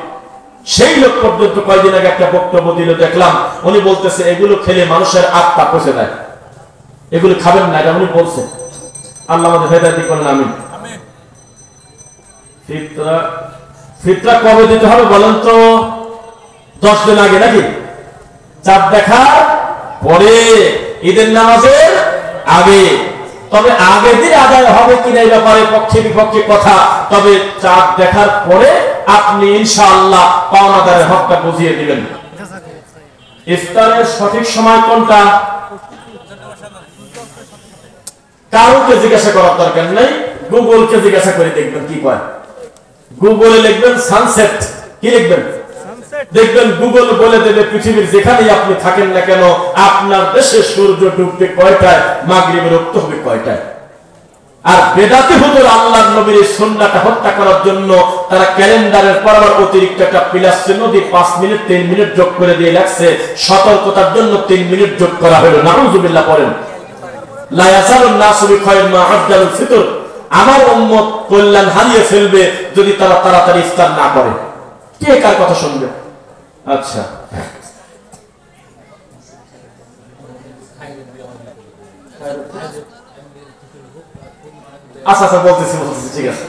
সেই লোক পর্যন্ত কয়েকদিন আগে একটা বক্তব্য দিল, দেখলাম উনি বলতেছে এগুলো খেলে মানুষের আত্মা পচে যায়, এগুলো খাবেন না, এটা উনি বলছেন। আল্লাহ আমাদের হেদায়েত করেন, আমিন। ফিতরা কবে দিতে হবে বলেন তো? 10 দিন আগে নাকি? চাঁদ দেখার পরে, ঈদের নামাজের আগে। তবে আগে দিন আদায় হবে কিনা এই ব্যাপারে পক্ষে বিপক্ষে কথা। তবে চাঁদ দেখার পরে আপনি ইনশাআল্লাহ পাওনাদারের হকটা বুঝিয়ে দিবেন। ইফতারের সঠিক সময় কোনটা? কাউকে জিজ্ঞাসা করার দরকার নেই, গুগলকে জিজ্ঞাসা করে দেখবেন কি কয়। গুগলে লিখবেন সানসেট, কি লিখবেন? দেখবেন গুগল বলে দেবে পৃথিবীর যেখানেই আপনি থাকেন না কেন, আপনার দেশে সূর্য ডুববে কয়টায়, মাগরিবের রক্ত হবে কয়টায়। আর বেদাতি হুজুর আল্লাহর নবীর সুন্নাহটা হত্যা করার জন্য তারা ক্যালেন্ডারের পর আবার অতিরিক্ত একটা প্লাস চিহ্ন দিয়ে 5 মিনিট 3 মিনিট যোগ করে দিয়ে লাগছে সতর্কতার জন্য 3 মিনিট যোগ করা হলো। নাউযুবিল্লাহ পড়েন। লা ইয়াসালুন নাসু বিখায়রিন মা আফদালুল ফিতর, আমার উম্মত কল্যাণ হারিয়ে ফেলবে যদি তারা তাড়াতাড়ি ইফতার না করে। কে কার কথা শুনবে? আচ্ছা, আচ্ছা বলতেছি ঠিক আছে।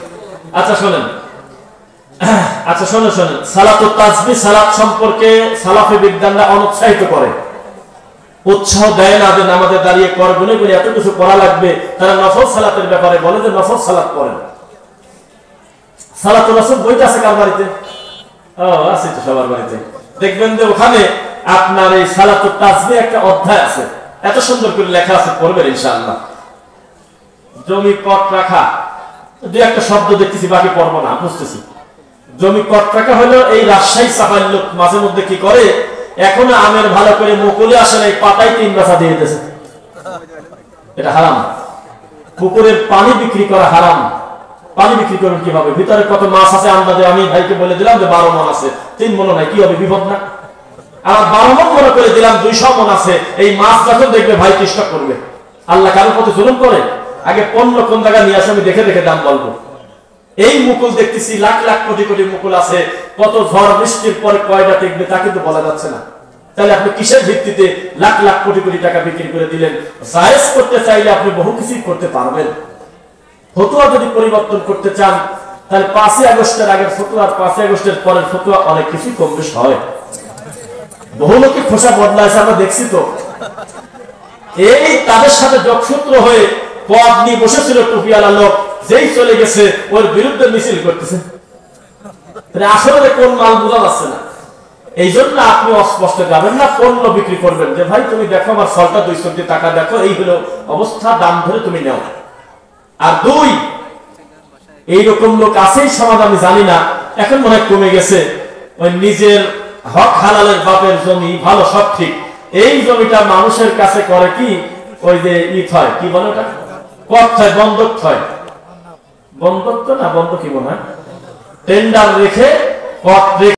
আচ্ছা শোনেন, শোনেন সালাতুত তাসবিহ সালাত সম্পর্কে সালাফে বিদ্বানরা অনুৎসাহিত করে, উৎসাহ দেয় না যে নামাজে দাঁড়িয়ে করগুনে গুনে এত কিছু করা লাগবে। তারা নফল সালাতের ব্যাপারে বলে যে নফল সালাত করেন। সালাতুল রাসূল বইটা আছে কার বাড়িতে? ও আছে তো সবার বাড়িতে। দেখবেন যে ওখানে আপনার এই সালাতুত তাসবিহ একটা অধ্যায় আছে, এত সুন্দর করে লেখা আছে, পড়বেন ইনশাআল্লাহ। জমি কট রাখা, দুই একটা শব্দ দেখতেছি, বাকি পড়বো না, বুঝতেছি। জমি কট রাখা হলো এই রাজশাহী চাপাইল লোক মাঝে মধ্যে কি করে, এখনো আমের ভালো করে মুকুলে আসে না, এই পাতায় 3 বেচা দিয়ে দিতেছে। এটা হারাম। পুকুরের পানি বিক্রি করা হারাম। পানি বিক্রি করবেন কিভাবে? ভিতরে কত মাছ আছে আন্দাজে আমি ভাইকে বলে দিলাম যে 12 মণ আছে, 3 মণ নাই, কি হবে? বিপদ না? আর 12 মণ মনে করে দিলাম 200 মণ আছে। এই মাছ যখন দেখবে ভাই চেষ্টা করবে। আল্লাহ কারোর প্রতি জুলুম করে? আগে পণ্য কোন জায়গায় নিয়ে আসে আমি দেখে দেখে দাম বলবো। এই মুকুল দেখতেছি লাখ লাখ কোটি কোটি মুকুল আছে, কত ঝড় বৃষ্টির পরে কয়টা টিকবে তা কিন্তু বলা যাচ্ছে না। তাহলে আপনি কিসের ভিত্তিতে লাখ লাখ কোটি কোটি টাকা বিক্রি করে দিলেন? জায়েজ করতে চাইলে আপনি বহু কিছুই করতে পারবেন। ফতোয়া যদি পরিবর্তন করতে চান তাহলে 5ই আগস্টের আগের ফতোয়া আর 5ই আগস্টের পরের ফতোয়া অনেক কিছু কম বেশি হয়। বহু লোকে খোসা বদলাইছে, আমরা দেখছি তো। এই তাদের সাথে যোগসূত্র হয়ে পদ নিয়ে বসেছিল টুপিওয়ালা লোক, যেই চলে গেছে ওর বিরুদ্ধে মিছিল করতেছে। আসলে কোন মাল বোঝা যাচ্ছে না। এই জন্য আপনি অস্পষ্ট যাবেন না, পণ্য বিক্রি করবেন যে ভাই তুমি দেখো আমার ফলটা 200 টাকা, দেখো এই হলো অবস্থা, দাম ধরে তুমি নাও। আর 2, এইরকম লোক আছেই সমাজ, আমি জানি না, এখন মনে হয় কমে গেছে। ওই নিজের হক হালালের বাপের জমি ভালো সব ঠিক, এই জমিটা মানুষের কাছে করে কি ওই যে হয় কি বলে ওটা, কট হয়, বন্ধক হয়, বন্ধক তো না, বন্ধ কি মনে হয়, টেন্ডার রেখে কট রেখে